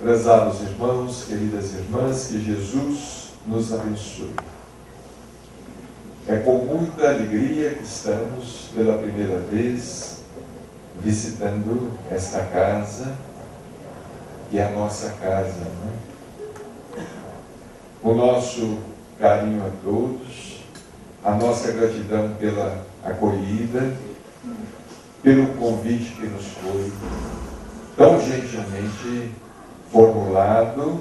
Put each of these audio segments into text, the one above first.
Prezados irmãos, queridas irmãs, que Jesus nos abençoe. É com muita alegria que estamos pela primeira vez visitando esta casa, que é a nossa casa, né? O nosso carinho a todos, a nossa gratidão pela acolhida, pelo convite que nos foi tão gentilmente formulado,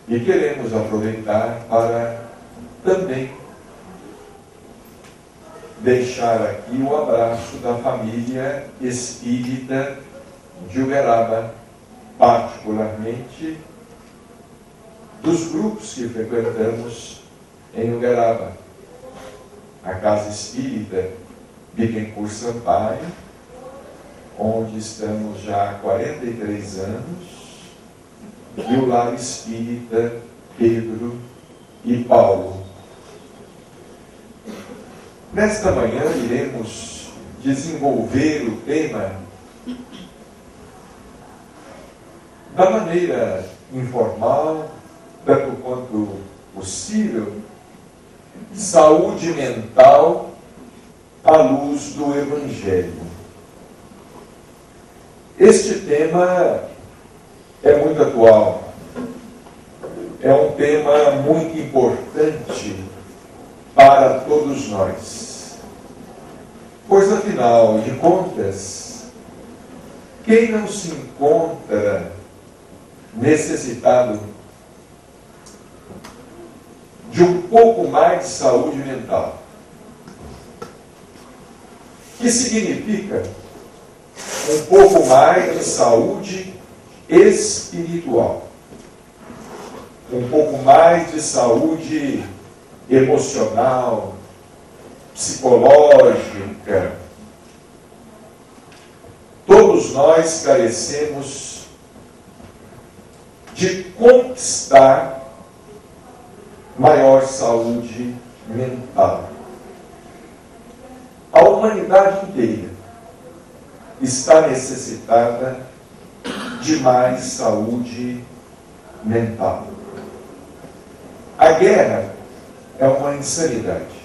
e queremos aproveitar para também deixar aqui o abraço da família espírita de Uberaba, particularmente dos grupos que frequentamos em Uberaba, a Casa Espírita Bittencourt Sampaio, onde estamos já há 43 anos, e o Lar Espírita Pedro e Paulo. Nesta manhã iremos desenvolver o tema da maneira informal, tanto quanto possível, saúde mental à luz do Evangelho. Este tema é muito atual, é um tema muito importante para todos nós, pois afinal de contas, quem não se encontra necessitado de um pouco mais de saúde mental? Que significa um pouco mais de saúde espiritual, um pouco mais de saúde emocional, psicológica. Todos nós carecemos de conquistar maior saúde mental. A humanidade inteira está necessitada de mais saúde mental. A guerra é uma insanidade.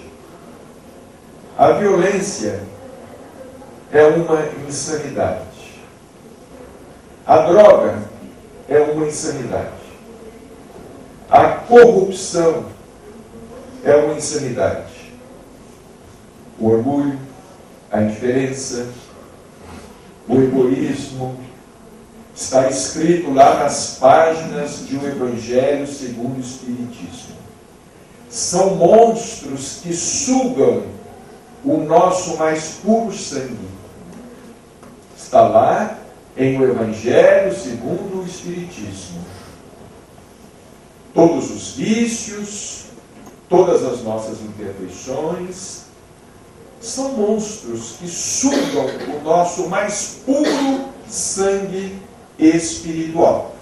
A violência é uma insanidade. A droga é uma insanidade. A corrupção é uma insanidade. O orgulho, a indiferença, o egoísmo, está escrito lá nas páginas de O Evangelho segundo o Espiritismo. São monstros que sugam o nosso mais puro sangue. Está lá em O Evangelho segundo o Espiritismo. Todos os vícios, todas as nossas imperfeições, são monstros que sugam o nosso mais puro sangue espiritual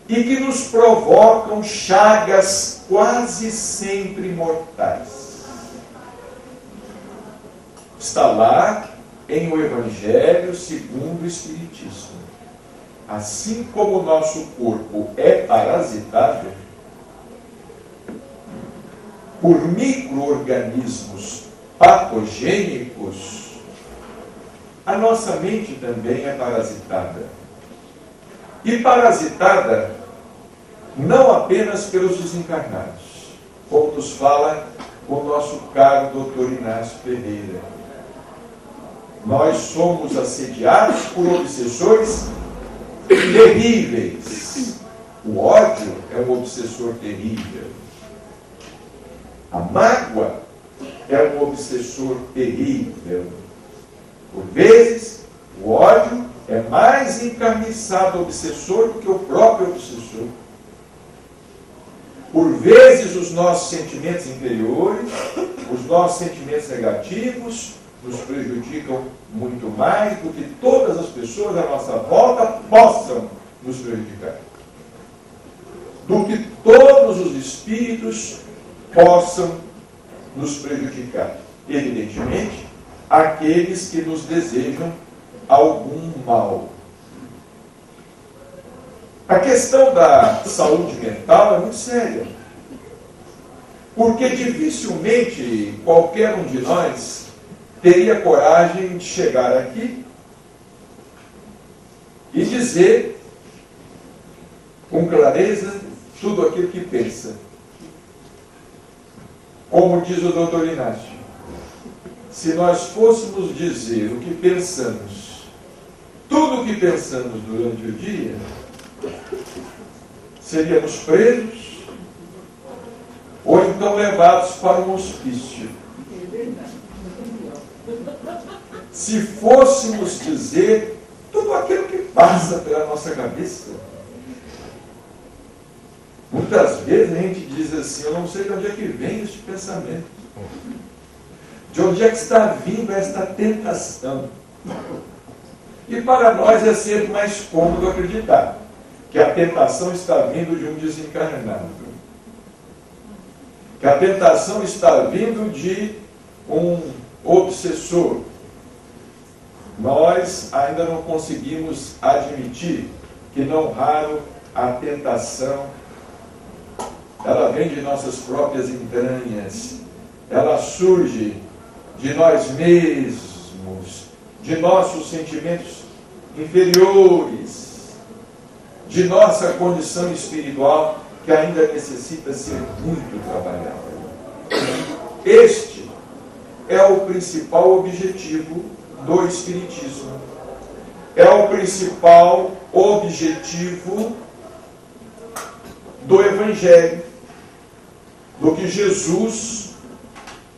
e que nos provocam chagas quase sempre mortais. Está lá em O Evangelho segundo o Espiritismo. Assim como o nosso corpo é parasitado por micro-organismos patogênicos, a nossa mente também é parasitada. E parasitada não apenas pelos desencarnados, como nos fala o nosso caro doutor Inácio Ferreira. Nós somos assediados por obsessores terríveis. O ódio é um obsessor terrível. A mágoa é um obsessor terrível. Por vezes, o ódio é mais encarniçado obsessor do que o próprio obsessor. Por vezes, os nossos sentimentos interiores, os nossos sentimentos negativos, nos prejudicam muito mais do que todas as pessoas à nossa volta possam nos prejudicar. Do que todos os espíritos possam nos prejudicar. Evidentemente, aqueles que nos desejam algum mal. A questão da saúde mental é muito séria. Porque dificilmente qualquer um de nós teria coragem de chegar aqui e dizer com clareza tudo aquilo que pensa. Como diz o doutor Inácio, se nós fôssemos dizer o que pensamos, tudo o que pensamos durante o dia, seríamos presos ou então levados para um hospício. Se fôssemos dizer tudo aquilo que passa pela nossa cabeça, muitas vezes a gente diz assim, eu não sei de onde é que vem este pensamento. De onde é que está vindo esta tentação? E para nós é sempre mais cômodo acreditar que a tentação está vindo de um desencarnado. Que a tentação está vindo de um obsessor. Nós ainda não conseguimos admitir que não raro a tentação ela vem de nossas próprias entranhas, ela surge de nós mesmos, de nossos sentimentos inferiores, de nossa condição espiritual que ainda necessita ser muito trabalhada. Este é o principal objetivo do Espiritismo. É o principal objetivo do Evangelho, do que Jesus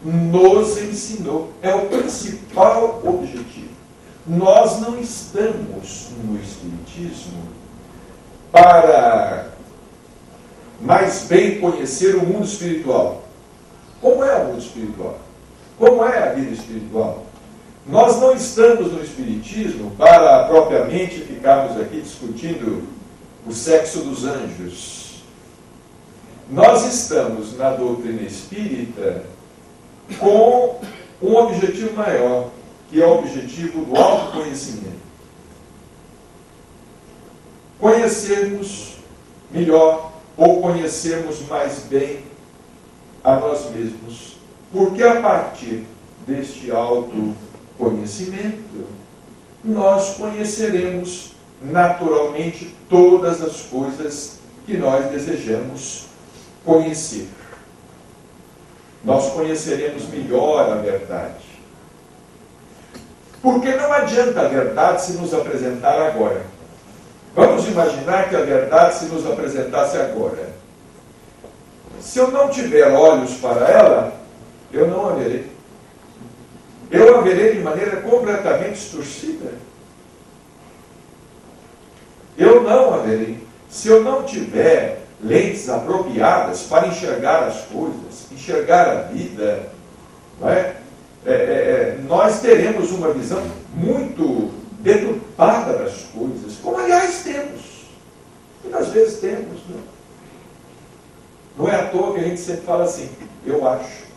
nos ensinou. É o principal objetivo. Nós não estamos no Espiritismo para mais bem conhecer o mundo espiritual. Como é o mundo espiritual? Como é a vida espiritual? Nós não estamos no Espiritismo para propriamente ficarmos aqui discutindo o sexo dos anjos. Nós estamos na doutrina espírita com um objetivo maior, que é o objetivo do autoconhecimento. Conhecermos melhor ou conhecermos mais bem a nós mesmos. Porque a partir deste autoconhecimento, nós conheceremos naturalmente todas as coisas que nós desejamos conhecer. Nós conheceremos melhor a verdade. Porque não adianta a verdade se nos apresentar agora. Vamos imaginar que a verdade se nos apresentasse agora. Se eu não tiver olhos para ela, eu não a verei. Eu a verei de maneira completamente distorcida. Eu não a verei. Se eu não tiver lentes apropriadas para enxergar as coisas, enxergar a vida, não é? Nós teremos uma visão muito deturpada das coisas, como aliás temos. Muitas vezes temos. Não é à toa que a gente sempre fala assim, eu acho.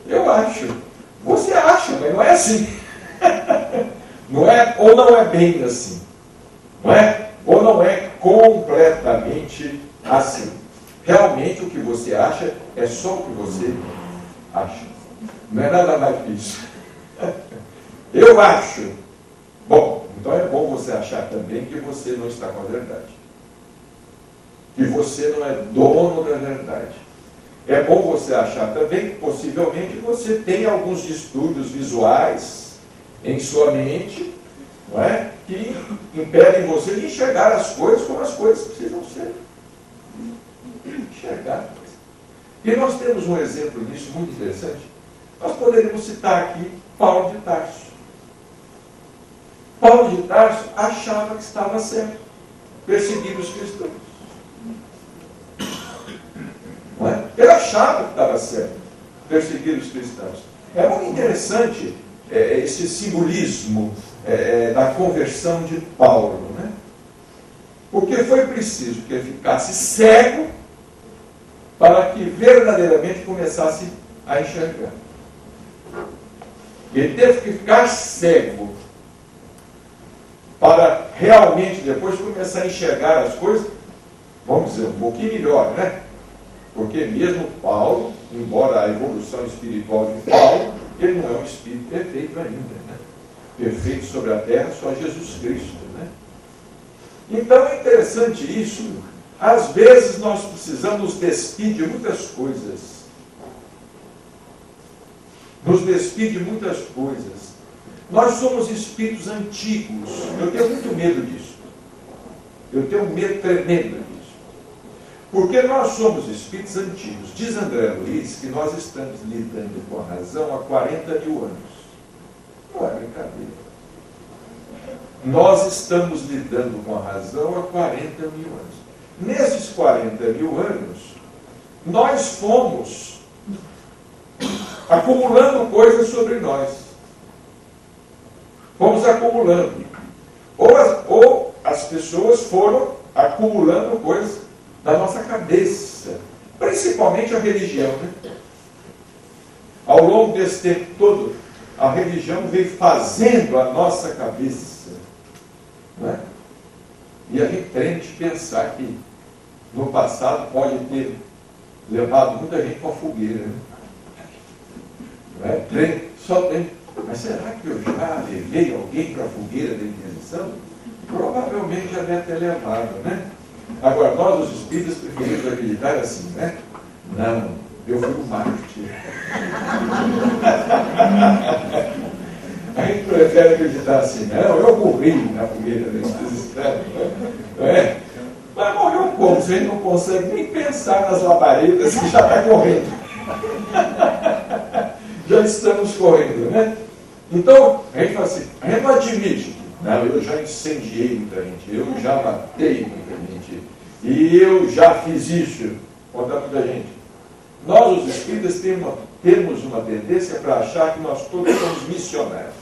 Eu acho. Você acha, mas não é assim. Não é, ou não é bem assim. Não é? Ou não é completamente assim. Realmente o que você acha é só o que você acha. Não é nada mais que isso. Eu acho. Bom, então é bom você achar também que você não está com a verdade. Que você não é dono da verdade. É bom você achar também que possivelmente você tem alguns distúrbios visuais em sua mente, não é? Que impedem você de enxergar as coisas como as coisas precisam ser. Enxergar. E nós temos um exemplo disso muito interessante. Nós poderíamos citar aqui Paulo de Tarso. Paulo de Tarso achava que estava certo, perseguir os cristãos. Não é? Ele achava que estava certo, perseguir os cristãos. É muito interessante esse simbolismo da conversão de Paulo, né? Porque foi preciso que ele ficasse cego para que verdadeiramente começasse a enxergar. Ele teve que ficar cego. para realmente depois começar a enxergar as coisas, vamos dizer, um pouquinho melhor, né? Porque mesmo Paulo, embora a evolução espiritual de Paulo, ele não é um espírito perfeito ainda, né? Perfeito sobre a terra só Jesus Cristo, né? Então é interessante isso. Às vezes nós precisamos nos despir de muitas coisas. Nos despir de muitas coisas. Nós somos espíritos antigos. Eu tenho muito medo disso. Eu tenho um medo tremendo disso. Porque nós somos espíritos antigos. Diz André Luiz que nós estamos lidando com a razão há 40 mil anos. Não é brincadeira. Nós estamos lidando com a razão há 40 mil anos. Nesses 40 mil anos, nós fomos acumulando coisas sobre nós. Fomos acumulando. Ou as pessoas foram acumulando coisas da nossa cabeça. Principalmente a religião, né? Ao longo desse tempo todo, a religião veio fazendo a nossa cabeça. Não é? E a gente tem que pensar que no passado pode ter levado muita gente para a fogueira. Né? Não é? Só tem. Mas será que eu já levei alguém para a fogueira da Inquisição? Provavelmente já deve ter levado, né? Agora, nós, os espíritas, preferimos acreditar assim, né? Não, eu fui um mártir. A gente prefere acreditar assim, não, eu morri na fogueira da Inquisição. Não é? Mas morreu como? Você não consegue nem pensar nas labaredas que já está correndo. Já estamos correndo, né? Então, a gente fala assim, a gente não admite. Não, eu já incendiei muita gente, eu já matei muita gente, e eu já fiz isso contra muita gente. Nós, os espíritas, temos uma tendência para achar que nós todos somos missionários.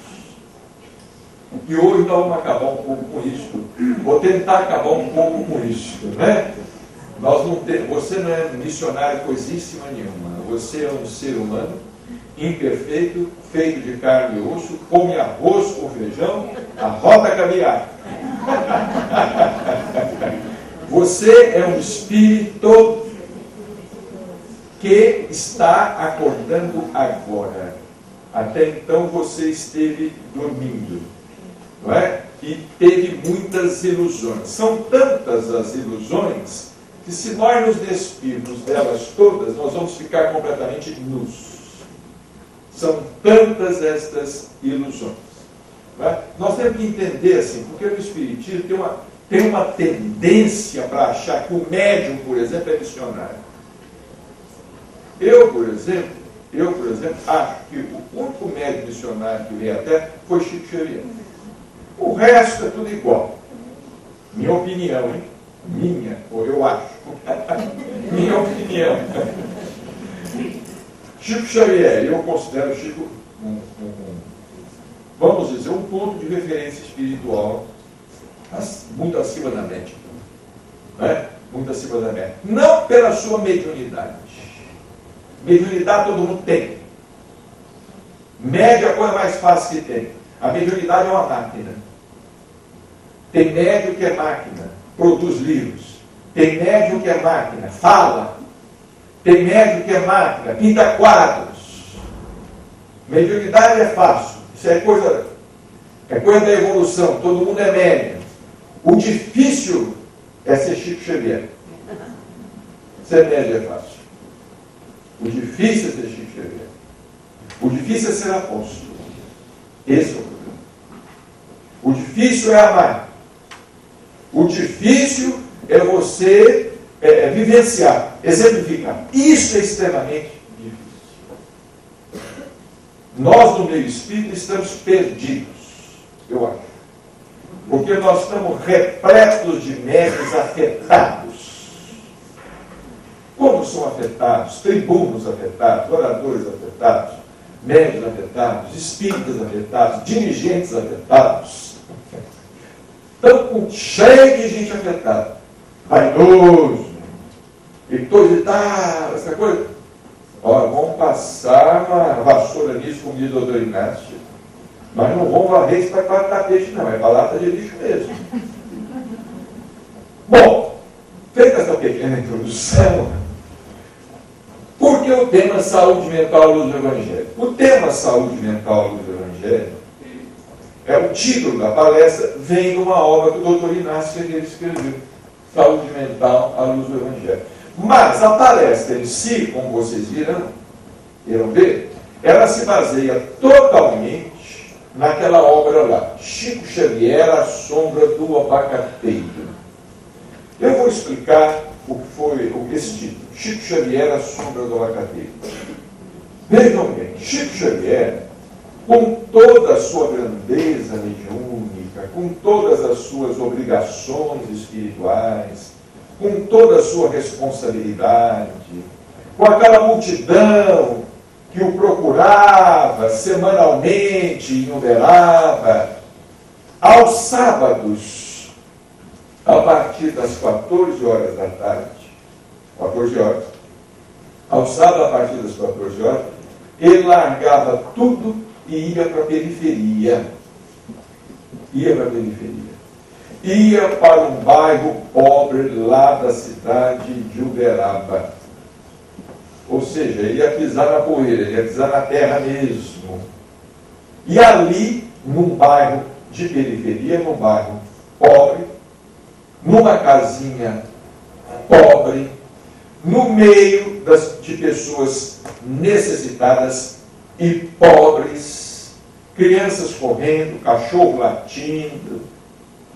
E hoje nós vamos acabar um pouco com isso, ou tentar acabar um pouco com isso, né? Você não é missionário coisíssima nenhuma, você é um ser humano imperfeito, feito de carne e osso, come arroz com feijão, arrota caviar. Você é um espírito que está acordando agora. Até então você esteve dormindo, não é? E teve muitas ilusões. São tantas as ilusões que, se nós nos despirmos delas todas, nós vamos ficar completamente nus. São tantas estas ilusões. Né? Nós temos que entender assim, porque o Espiritismo tem uma tendência para achar que o médium, por exemplo, é missionário. Eu, por exemplo, acho que o único médium missionário que veio à Terra foi Chico Xavier. O resto é tudo igual. Minha opinião, hein? Minha, ou eu acho. Minha opinião. Chico Xavier, eu considero Chico vamos dizer, um ponto de referência espiritual muito acima da média. Né? Muito acima da média. Não pela sua mediunidade. Mediunidade todo mundo tem. Média é a coisa mais fácil que tem. A mediunidade é uma máquina. Tem médium que é máquina, produz livros. Tem médium que é máquina, fala. Tem médium que é máquina, pinta quadros. Mediunidade é fácil. Isso é coisa da evolução. Todo mundo é médium. O difícil é ser Chico Xavier. Ser médium é fácil. O difícil é ser Chico Xavier. O difícil é ser apóstolo. Esse é o problema. O difícil é amar. O difícil é você vivenciar, exemplificar. Isso é extremamente difícil. Nós, no meio espírita, estamos perdidos, eu acho. Porque nós estamos repletos de médiuns afetados. Como são afetados? Tribunos afetados, oradores afetados, médiuns afetados, espíritas afetados, dirigentes afetados. Estão cheio de gente afetada. Vaidoso, e coisa e tal, essa coisa. Ó, vamos passar uma vassoura nisso, como diz o doutor Inácio. Mas não vão varrer isso para cortar peixe, não. É para lata de lixo mesmo. Bom, feita essa pequena introdução, por que o tema saúde mental à luz do Evangelho? O tema saúde mental à luz do Evangelho é o título da palestra, vem de uma obra que o Dr. Inácio Ferreira escreveu, Saúde Mental à Luz do Evangelho. Mas a palestra em si, como vocês irão ver, ela se baseia totalmente naquela obra lá, Chico Xavier, A Sombra do Abacateiro. Eu vou explicar o que foi esse título, Chico Xavier, A Sombra do Abacateiro. Vejam bem, Chico Xavier, com toda a sua grandeza mediúnica, com todas as suas obrigações espirituais, com toda a sua responsabilidade, com aquela multidão que o procurava semanalmente em Uberaba, aos sábados, a partir das 14 horas da tarde, 14 horas, ao sábado, a partir das 14 horas, ele largava tudo e ia para a periferia. Ia para a periferia. Ia para um bairro pobre lá da cidade de Uberaba. Ou seja, ele ia pisar na poeira, ele ia pisar na terra mesmo. E ali, num bairro de periferia, num bairro pobre, numa casinha pobre, no meio de pessoas necessitadas e pobres, crianças correndo, cachorro latindo,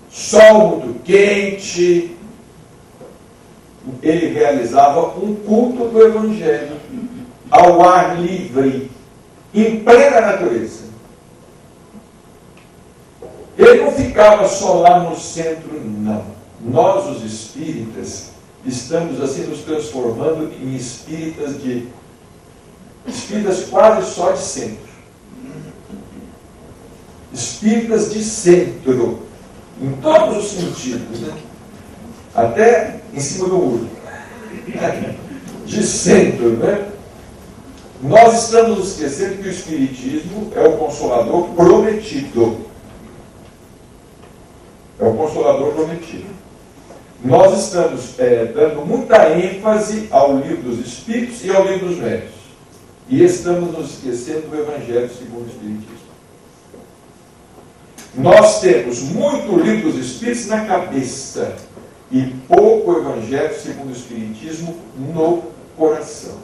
sol muito quente, ele realizava um culto do Evangelho ao ar livre, em plena natureza. Ele não ficava só lá no centro, não. Nós, os espíritas, estamos assim nos transformando em espíritas quase só de centro. Espíritas de centro, em todos os sentidos, né? Até em cima do muro. De centro, né? Nós estamos esquecendo que o Espiritismo é o Consolador prometido. É o Consolador prometido. Nós estamos dando muita ênfase ao Livro dos Espíritos e ao Livro dos Médiuns. E estamos nos esquecendo do Evangelho segundo o Espiritismo. Nós temos muito Livro dos Espíritos na cabeça e pouco Evangelho segundo o Espiritismo no coração.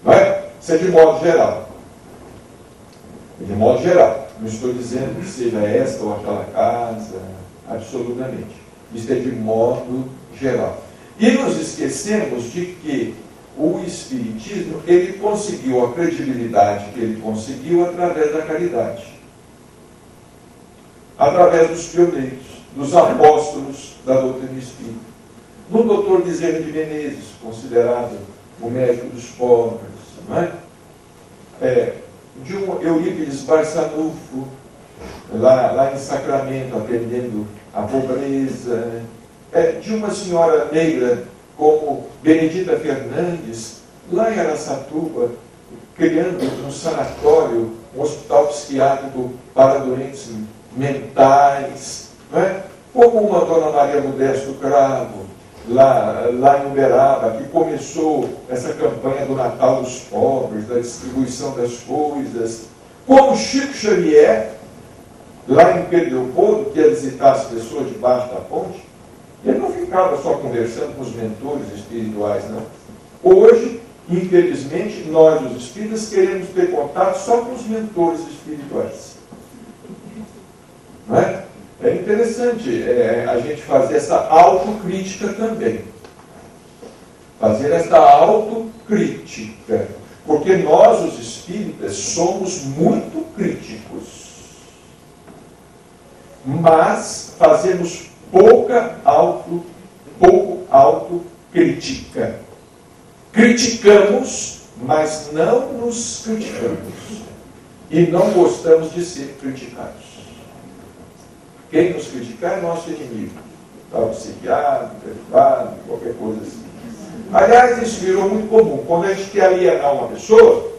Não é? Isso é de modo geral. De modo geral. Não estou dizendo que seja esta ou aquela casa, absolutamente. Isso é de modo geral. E nos esquecemos de que o Espiritismo, ele conseguiu a credibilidade que ele conseguiu através da caridade. Através dos pioneiros, dos apóstolos da doutrina espírita. No doutor Bezerra de Menezes, considerado o médico dos pobres, não é? De um Eurípides Barçanufo, lá em Sacramento, atendendo a pobreza, de uma senhora negra como Benedita Fernandes, lá em Araçatuba, criando um sanatório, um hospital psiquiátrico para doentes mentais, não é? Como uma Dona Maria Modesto Cravo, lá em Uberaba, que começou essa campanha do Natal dos Pobres, da distribuição das coisas, como Chico Xavier, lá em Pedro Leopoldo, que ia visitar as pessoas debaixo da ponte, ele não ficava só conversando com os mentores espirituais, não. Hoje, infelizmente, nós, os espíritas, queremos ter contato só com os mentores espirituais. Não é? É interessante a gente fazer essa autocrítica também. Fazer essa autocrítica. Porque nós, os espíritas, somos muito críticos. Mas fazemos pouco autocrítica. Criticamos, mas não nos criticamos. E não gostamos de ser criticados. Quem nos criticar é nosso inimigo. Tal psiquiatra, privado, qualquer coisa assim. Aliás, isso virou muito comum. Quando a gente quer alienar uma pessoa,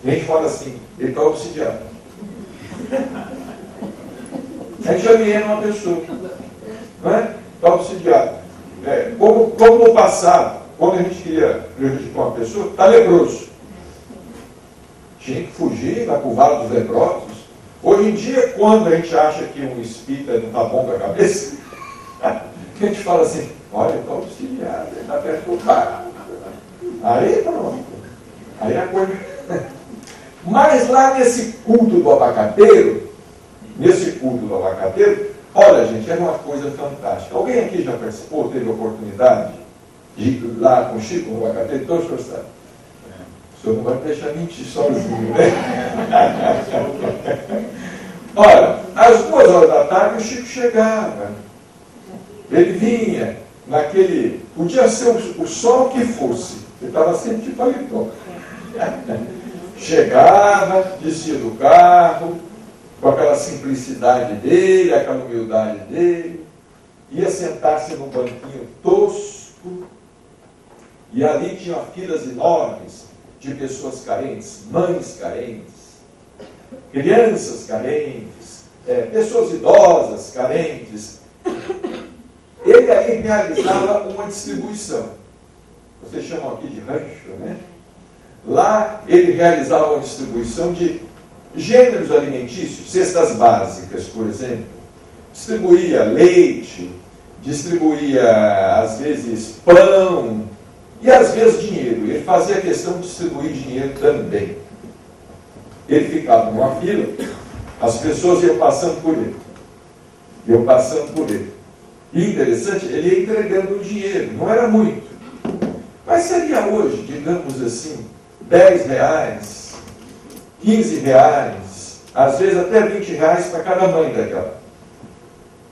a gente fala assim, ele está obsidiado. A gente aliena uma pessoa. Não é? Está obsidiado. Como no passado, quando a gente queria prejudicar uma pessoa, está leproso. Tinha que fugir, vai para o vale dos leprosos. Hoje em dia, quando a gente acha que um espírita não está bom com a cabeça, a gente fala assim, olha, está obsidiado, ele está perturbado. Aí pronto. Aí a coisa... Mas lá nesse culto do abacateiro, olha, gente, era uma coisa fantástica. Alguém aqui já participou, teve a oportunidade de ir lá com o Chico no abacateiro? Todos gostaram. O senhor não vai deixar mentir sozinho, né? Olha, às 2h o Chico chegava. Ele vinha naquele... Podia ser o sol que fosse. Ele estava sempre de paletó. Chegava, descia do carro, com aquela simplicidade dele, aquela humildade dele, ia sentar-se num banquinho tosco, e ali tinha filas enormes de pessoas carentes, mães carentes, crianças carentes, pessoas idosas carentes. Ele aí realizava uma distribuição. Vocês chamam aqui de rancho, né? Lá ele realizava uma distribuição de gêneros alimentícios, cestas básicas, por exemplo. Distribuía leite, distribuía às vezes pão e às vezes dinheiro. Ele fazia questão de distribuir dinheiro também. Ele ficava numa fila, as pessoas iam passando por ele. E interessante, ele ia entregando o dinheiro, não era muito. Mas seria hoje, digamos assim, R$10, R$15, às vezes até R$20 para cada mãe daquela.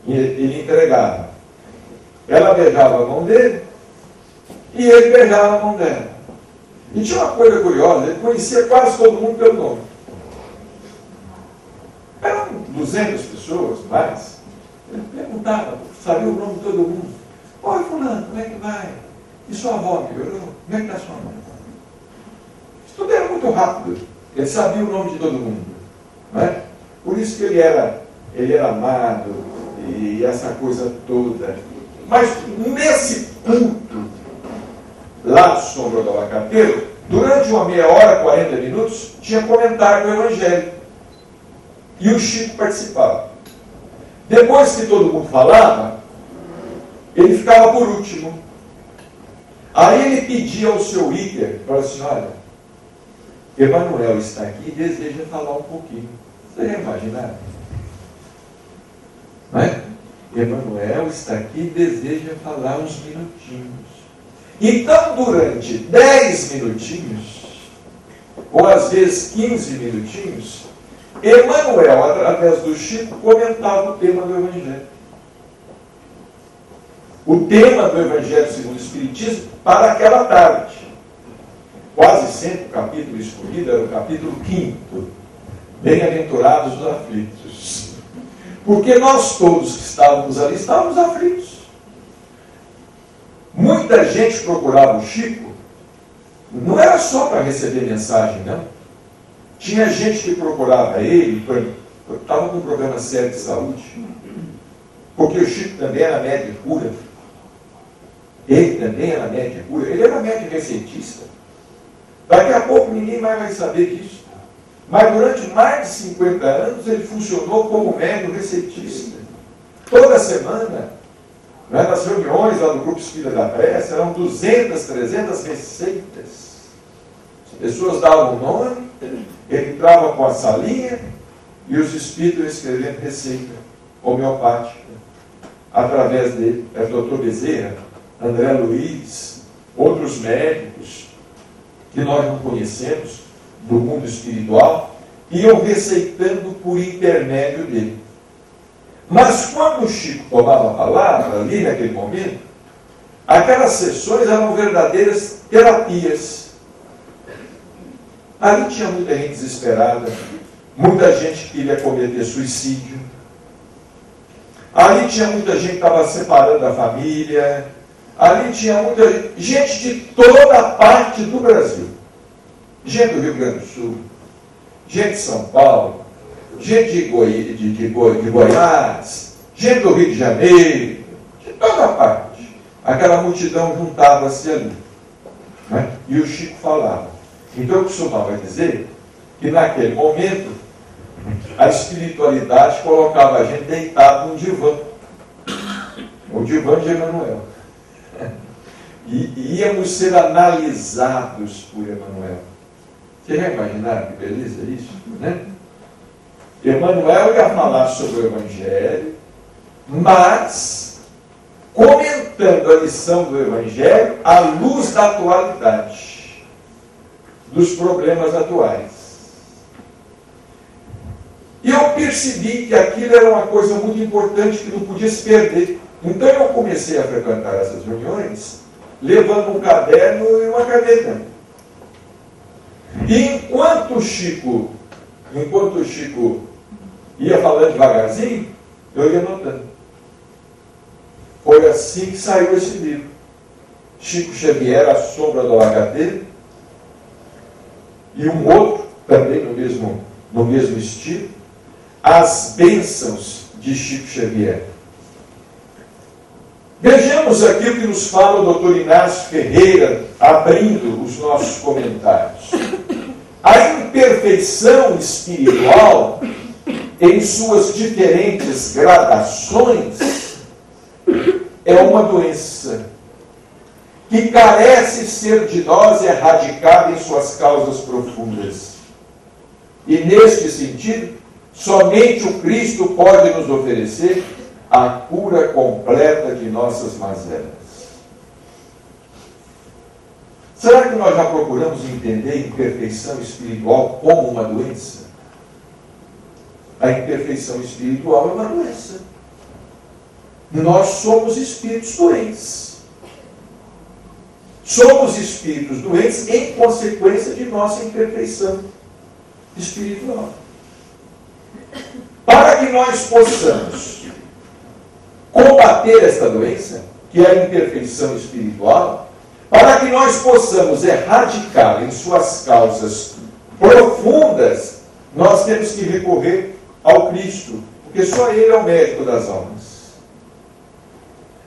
E ele entregava. Ela beijava a mão dele e ele beijava a mão dela. E tinha uma coisa curiosa, ele conhecia quase todo mundo pelo nome. Eram 200 pessoas, mais. Ele perguntava, sabia o nome de todo mundo. Oi, fulano, como é que vai? E sua avó melhorou? Como é que está sua mãe? Isso tudo era muito rápido. Ele sabia o nome de todo mundo. Não é? Por isso que ele era amado e essa coisa toda. Mas nesse culto, lá do Sombra do Abacateiro, durante uma meia hora, 40 minutos, tinha comentário do Evangelho. E o Chico participava. Depois que todo mundo falava, ele ficava por último. Aí ele pedia ao seu líder, falou assim, olha, Emanuel está aqui e deseja falar um pouquinho. Você já imaginaram? Não é? Emanuel está aqui e deseja falar uns minutinhos. Então, durante 10 minutinhos, ou às vezes 15 minutinhos, Emanuel, através do Chico, comentava o tema do Evangelho. O tema do Evangelho segundo o Espiritismo para aquela tarde. Quase sempre o capítulo escolhido era o capítulo 5º. Bem-aventurados os aflitos. Porque nós todos que estávamos ali, estávamos aflitos. Muita gente procurava o Chico, não era só para receber mensagem, não. Tinha gente que procurava ele, estava com um problema sério de saúde, porque o Chico também era médico de cura. Ele também era médico de cura, ele era médico receitista. Daqui a pouco ninguém mais vai saber disso. Mas durante mais de 50 anos ele funcionou como médico receitista. Toda semana, nas reuniões lá do Grupo Espírita da Prece, eram 200, 300 receitas. As pessoas davam o nome, ele entrava com a salinha e os espíritos escrevendo receita homeopática. Através dele, é o Dr. Bezerra, André Luiz, outros médicos que nós não conhecemos, do mundo espiritual, iam receitando por intermédio dele. Mas quando o Chico tomava a palavra, ali naquele momento, aquelas sessões eram verdadeiras terapias. Ali tinha muita gente desesperada, muita gente que queria cometer suicídio. Ali tinha muita gente que estava separando a família. Ali tinha muita gente de toda parte do Brasil. Gente do Rio Grande do Sul, gente de São Paulo, gente de Goiás, gente do Rio de Janeiro, de toda parte. Aquela multidão juntava-se ali. Né? E o Chico falava. Então eu costumava dizer que naquele momento a espiritualidade colocava a gente deitado num divã. O divã de Emmanuel. E íamos ser analisados por Emmanuel. Você já imaginaram que beleza isso? Né? Emmanuel ia falar sobre o Evangelho, mas comentando a lição do Evangelho à luz da atualidade, dos problemas atuais. E eu percebi que aquilo era uma coisa muito importante que não podia se perder. Então eu comecei a frequentar essas reuniões levando um caderno e uma caneta. E enquanto o Chico ia falando devagarzinho, eu ia anotando. Foi assim que saiu esse livro. Chico Xavier, A Sombra do Alacate, e um outro, também no mesmo estilo, As Bênçãos de Chico Xavier. Vejamos aqui o que nos fala o Dr. Inácio Ferreira, abrindo os nossos comentários. A imperfeição espiritual, em suas diferentes gradações, é uma doença que carece ser de nós erradicada em suas causas profundas. E neste sentido, somente o Cristo pode nos oferecer a cura completa de nossas mazelas. Será que nós já procuramos entender a imperfeição espiritual como uma doença? A imperfeição espiritual é uma doença. Nós somos espíritos doentes. Somos espíritos doentes em consequência de nossa imperfeição espiritual. Para que nós possamos combater esta doença, que é a imperfeição espiritual, para que nós possamos erradicá-la em suas causas profundas, nós temos que recorrer ao Cristo, porque só Ele é o médico das almas.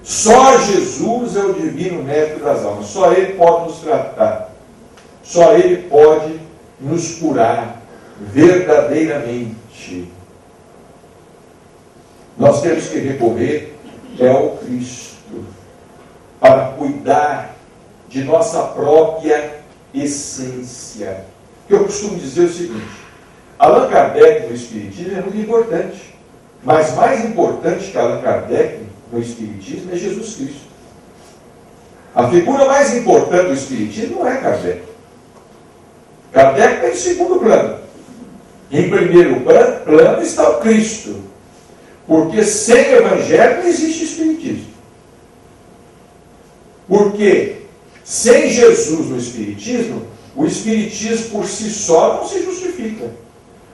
Só Jesus é o divino médico das almas. Só Ele pode nos tratar. Só Ele pode nos curar verdadeiramente. Nós temos que recorrer ao Cristo para cuidar de nossa própria essência. Eu costumo dizer o seguinte: Allan Kardec no Espiritismo é muito importante, mas mais importante que Allan Kardec no Espiritismo é Jesus Cristo. A figura mais importante do Espiritismo não é Kardec. Kardec está em segundo plano. Em primeiro plano está o Cristo. Porque sem Evangelho não existe Espiritismo. Porque sem Jesus no Espiritismo, o Espiritismo por si só não se justifica.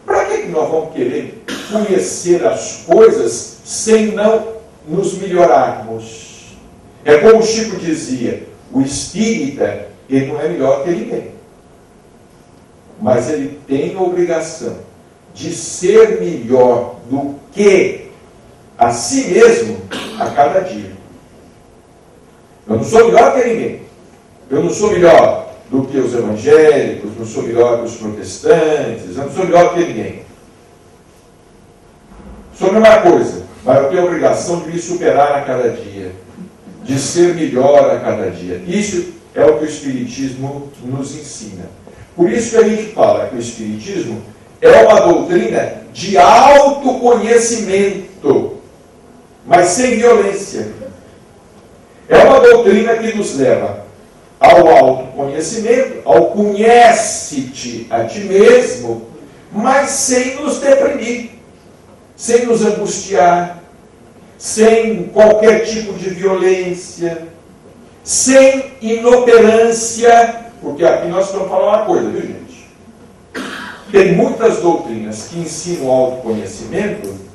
Para que nós vamos querer conhecer as coisas sem não nos melhorarmos? É como o Chico dizia, o espírita, ele não é melhor que ninguém. Mas ele tem a obrigação de ser melhor do que a si mesmo a cada dia. Eu não sou melhor que ninguém. Eu não sou melhor do que os evangélicos, não sou melhor que os protestantes, eu não sou melhor que ninguém. Sou a mesma coisa, mas eu tenho a obrigação de me superar a cada dia, de ser melhor a cada dia. Isso é o que o Espiritismo nos ensina. Por isso que a gente fala que o Espiritismo é uma doutrina de autoconhecimento, mas sem violência. É uma doutrina que nos leva ao autoconhecimento, ao conhece-te a ti mesmo, mas sem nos deprimir, sem nos angustiar, sem qualquer tipo de violência, sem inoperância, porque aqui nós estamos falando uma coisa, viu, gente? Tem muitas doutrinas que ensinam o autoconhecimento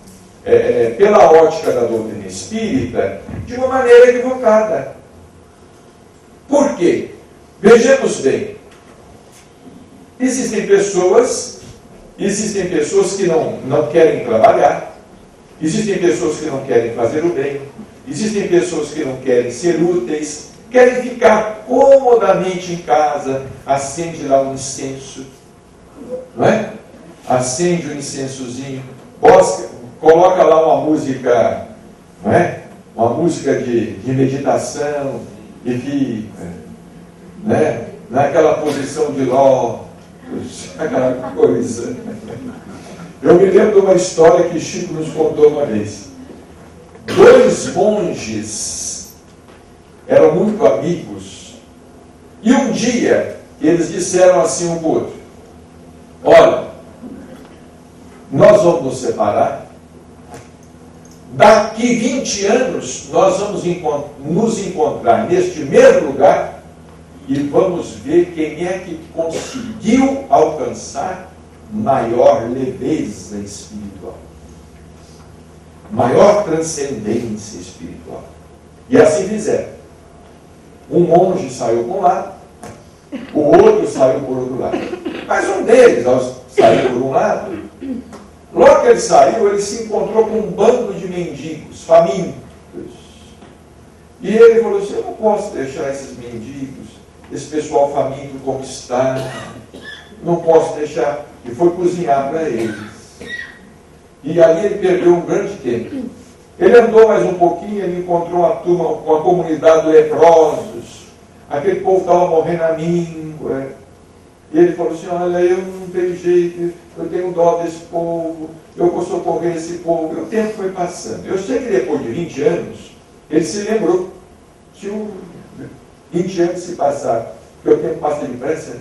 pela ótica da doutrina espírita, de uma maneira equivocada. Por quê? Vejamos bem. Existem pessoas Existem pessoas que não querem trabalhar. Existem pessoas que não querem fazer o bem. Existem pessoas que não querem ser úteis. Querem ficar comodamente em casa. Acende lá um incenso. Não é? Acende um incensozinho. Coloca lá uma música, não é? Uma música de meditação. E fica, né? Naquela posição de lótus. Aquela coisa. Eu me lembro de uma história que Chico nos contou uma vez. 2 monges eram muito amigos e um dia eles disseram assim um para o outro: olha, nós vamos nos separar, daqui 20 anos nós vamos nos encontrar neste mesmo lugar e vamos ver quem é que conseguiu alcançar maior leveza espiritual, maior transcendência espiritual. E assim fizeram. Um monge saiu por um lado, o outro saiu por outro lado. Mas um deles, ao sair por um lado, logo que ele saiu, ele se encontrou com um bando de mendigos, famintos. E ele falou assim: eu não posso deixar esses mendigos, esse pessoal faminto como está, não posso deixar. E foi cozinhar para eles. E ali ele perdeu um grande tempo. Ele andou mais um pouquinho, ele encontrou uma turma, uma comunidade de leprosos. Aquele povo estava morrendo à míngua. E ele falou assim: olha, eu não tenho jeito, eu tenho dó desse povo, eu vou socorrer esse povo. E o tempo foi passando. Eu sei que depois de 20 anos, ele se lembrou que 20 anos se passaram, porque o tempo passa depressa, né?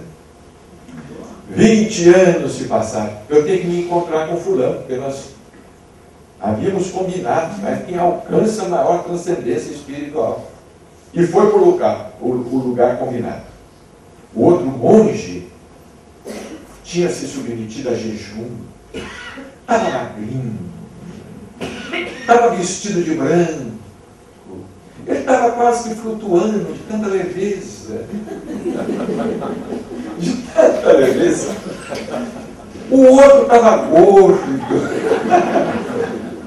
20 anos se passaram, eu tenho que me encontrar com fulano, porque nós havíamos combinado, mas quem alcança a maior transcendência espiritual. E foi para o lugar combinado. O outro monge tinha se submetido a jejum, estava magrinho, estava vestido de branco, ele estava quase que flutuando de tanta leveza. De tanta leveza. O outro estava gordo,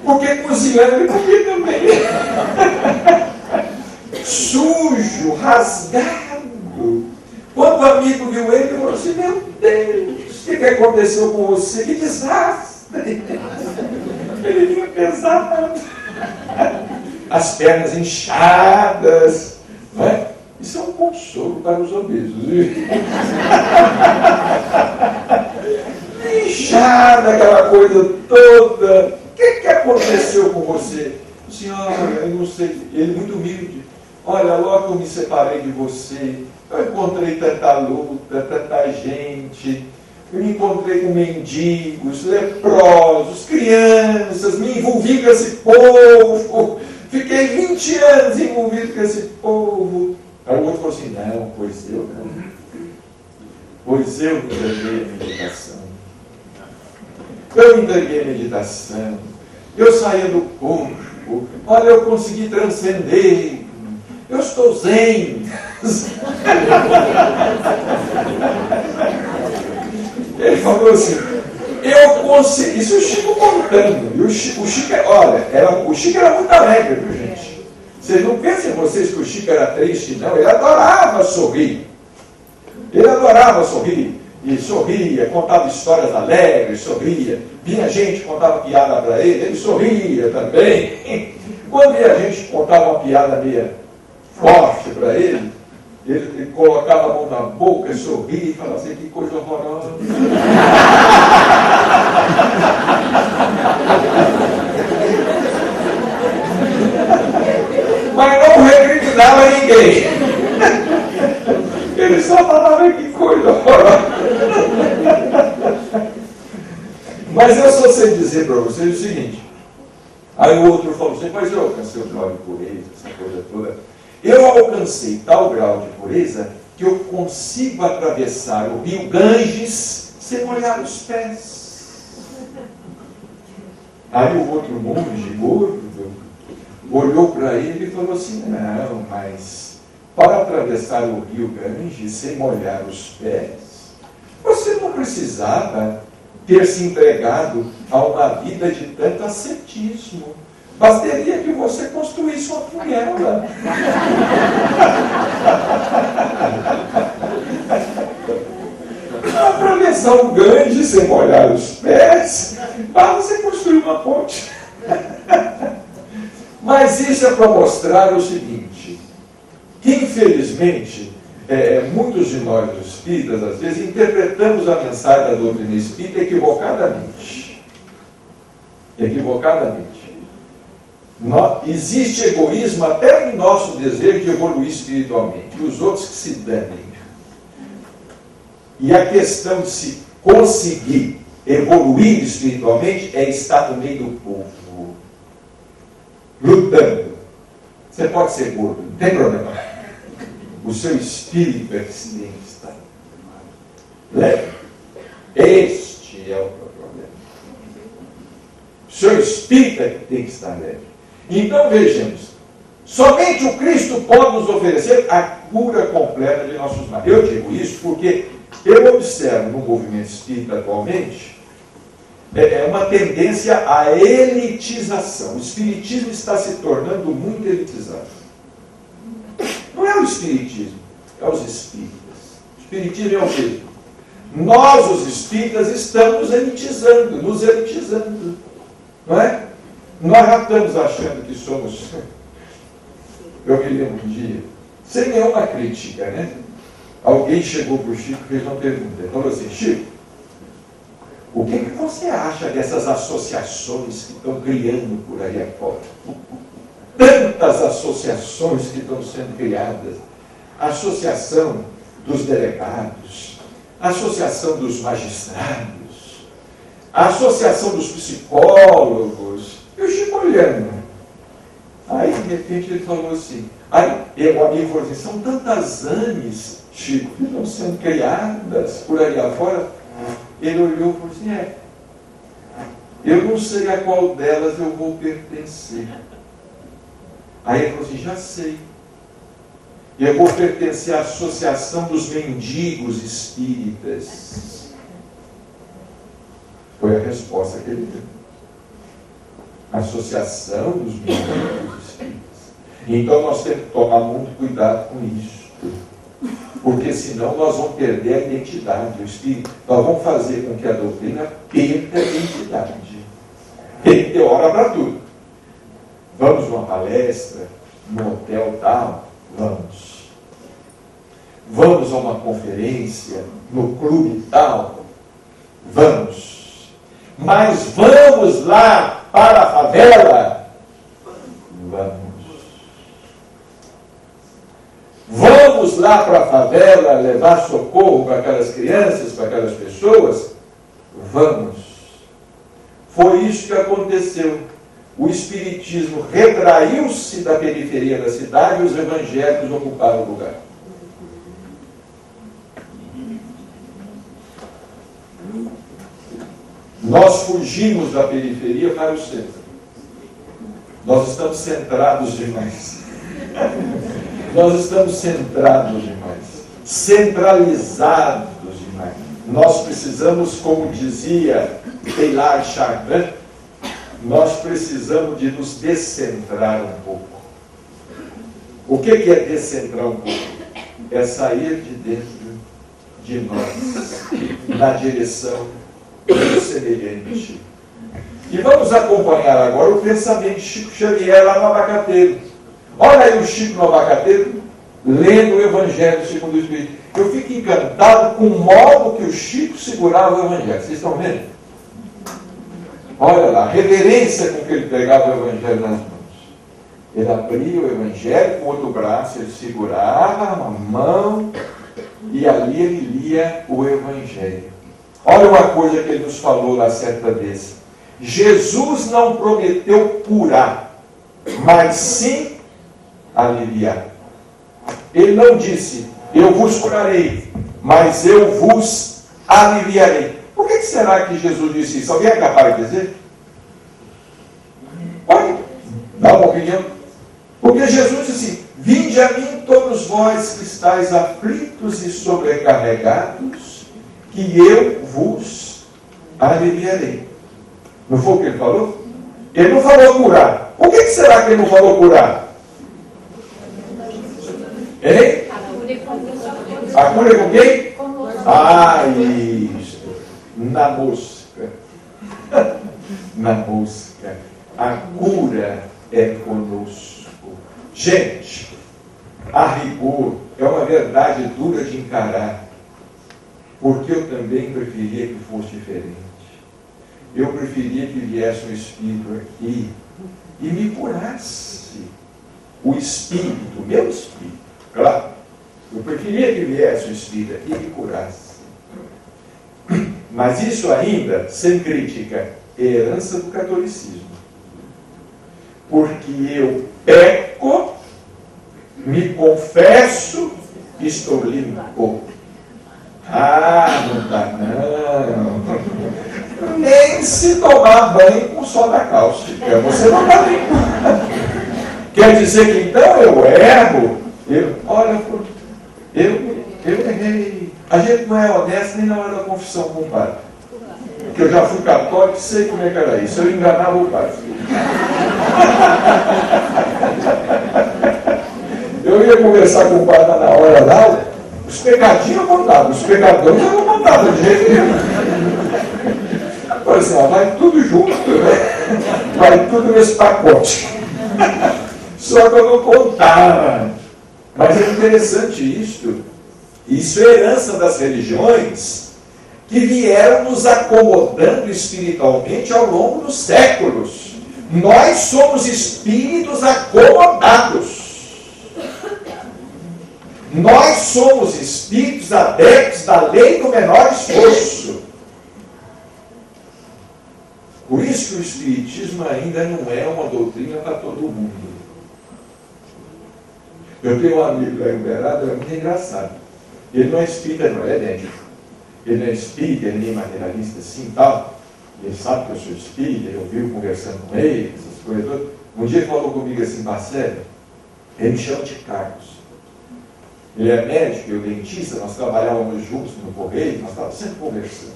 porque cozinhando ele comia também. Sujo, rasgado. Quando o amigo viu ele, ele falou assim: meu Deus, o que aconteceu com você? Que desastre! Ele vinha pesado, as pernas inchadas, não é? Isso é um consolo para os obesos. Inchada, aquela coisa toda. O que aconteceu com você? Senhora, eu não sei. Ele muito humilde. Olha, logo que eu me separei de você, eu encontrei tanta luta, tanta gente. Eu me encontrei com mendigos, leprosos, crianças, me envolvi com esse povo. Fiquei 20 anos envolvido com esse povo. Aí o outro falou assim: não, pois eu não. Pois eu me entreguei à meditação. Eu me entreguei à meditação. Eu saía do corpo. Olha, eu consegui transcender. Eu estou zen. Ele falou assim: eu consegui. Isso o Chico contando. E o Chico, olha, o Chico era muito alegre, viu, gente? Vocês não pensem vocês que o Chico era triste, não. Ele adorava sorrir. Ele adorava sorrir. E sorria, contava histórias alegres, sorria. Vinha gente, contava piada para ele sorria também. Quando a gente contava uma piada meio forte para ele colocava a mão na boca e sorria e falava assim: que coisa horrorosa. Mas não recriminava ninguém. Ele só falava: que coisa horrorosa. Mas eu só sei dizer para vocês o seguinte. Aí o outro falou assim: mas eu alcancei o grau de pureza, essa coisa toda. Eu alcancei tal grau de pureza que eu consigo atravessar o rio Ganges sem molhar os pés. Aí o outro monge gordo olhou para ele e falou assim: não, mas para atravessar o rio Ganges sem molhar os pés, você não precisava ter se entregado a uma vida de tanto ascetismo. Bastaria que você construísse uma funela. Atravessar um Ganges sem molhar os pés, para você construir uma ponte. Mas isso é para mostrar o seguinte, que infelizmente, muitos de nós, os espíritas, às vezes, interpretamos a mensagem da doutrina espírita equivocadamente. Existe egoísmo até no nosso desejo de evoluir espiritualmente, e os outros que se danem. E a questão de se conseguir evoluir espiritualmente é estar no meio do povo, lutando. Você pode ser gordo, não tem problema. O seu espírito é que tem que estar leve. Este é o problema. O seu espírito é que tem que estar leve. Então vejamos, somente o Cristo pode nos oferecer a cura completa de nossos males. Eu digo isso porque eu observo no movimento espírita atualmente uma tendência à elitização. O espiritismo está se tornando muito elitizado. Não é o espiritismo, é os espíritas. O espiritismo é o quê? Nós, os espíritas, estamos elitizando, nos elitizando. Não é? Nós já estamos achando que somos... Eu me lembro um dia, sem nenhuma crítica, né? Alguém chegou para o Chico e fez uma pergunta. Ele falou assim, Chico, o que você acha dessas associações que estão criando por aí afora? Tantas associações que estão sendo criadas. A associação dos delegados, a associação dos magistrados, a associação dos psicólogos. E o Chico olhando. Aí, de repente, ele falou assim, o amigo falou assim, são tantas ANES, Chico, que estão sendo criadas por aí afora. Ele olhou e falou assim, eu não sei a qual delas eu vou pertencer. Aí ele falou assim, já sei. Eu vou pertencer à Associação dos Mendigos Espíritas. Foi a resposta que ele deu. Associação dos Mendigos Espíritas. Então nós temos que tomar muito cuidado com isso. Porque senão nós vamos perder a identidade do Espírito. Nós vamos fazer com que a doutrina perca a identidade. Tem que ter hora para tudo. Vamos numa palestra, num hotel tal, vamos. Vamos a uma conferência, no clube tal, vamos. Mas vamos lá para a favela? Vamos. Vamos lá para a favela levar socorro para aquelas crianças, para aquelas pessoas? Vamos. Foi isso que aconteceu. O espiritismo retraiu-se da periferia da cidade e os evangélicos ocuparam o lugar. Nós fugimos da periferia para o centro. Nós estamos centrados demais. Nós estamos centrados demais. Centralizados demais. Nós precisamos, como dizia Teilhard Chardin, nós precisamos de nos descentrar um pouco. O que é descentrar um pouco? É sair de dentro de nós, na direção do semelhante. E vamos acompanhar agora o pensamento de Chico Xavier lá no Abacateiro. Olha aí o Chico no Abacateiro, lendo o Evangelho segundo o Espírito. Eu fico encantado com o modo que o Chico segurava o Evangelho. Vocês estão vendo? Olha lá, a reverência com que ele pegava o Evangelho nas mãos. Ele abria o Evangelho com o outro braço, ele segurava a mão e ali ele lia o Evangelho. Olha uma coisa que ele nos falou lá certa vez. Jesus não prometeu curar, mas sim aliviar. Ele não disse, eu vos curarei, mas eu vos aliviarei. Por que será que Jesus disse isso? Alguém é capaz de dizer? Pode dar uma opinião. Porque Jesus disse, vinde a mim todos vós que estáis aflitos e sobrecarregados, que eu vos aliviarei. Não foi o que ele falou? Ele não falou curar. Por que será que ele não falou curar? Hein? A cura é com quem? Ah, isso. Na mosca. Na mosca. A cura é conosco. Gente, a rigor, é uma verdade dura de encarar. Porque eu também preferia que fosse diferente. Eu preferia que viesse um Espírito aqui e me curasse. O Espírito, meu Espírito, claro. Eu preferia que viesse o Espírito aqui e me curasse. Mas isso ainda, sem crítica, é herança do catolicismo. Porque eu peco, me confesso e estou limpo. Ah, não dá não. Nem se tomar banho com soda cáustica. Você não está limpo. Quer dizer que então eu erro? Eu errei. A gente não é honesto nem na hora da confissão com o padre. Porque eu já fui católico e sei como é que era isso. Eu enganava o padre. Eu ia conversar com o padre na hora lá, os pecadinhos eu contava, os pecadores eu não contava de jeito nenhum. Agora assim, vai tudo junto, né? Vai tudo nesse pacote. Só que eu não contava. Mas é interessante isto. Isso é herança das religiões que vieram nos acomodando espiritualmente ao longo dos séculos. Nós somos espíritos acomodados. Nós somos espíritos adeptos da lei do menor esforço. Por isso que o Espiritismo ainda não é uma doutrina para todo mundo. Eu tenho um amigo lá em Uberaba, é muito engraçado. Ele não é espírita, não, ele é médico. Ele não é espírita, ele nem materialista assim e tal. Ele sabe que eu sou espírita, eu vivo conversando com ele, essas coisas todas. Um dia ele falou comigo assim, parceiro, ele me chama de Carlos. Ele é médico, eu dentista, nós trabalhávamos juntos no Correio, nós estávamos sempre conversando.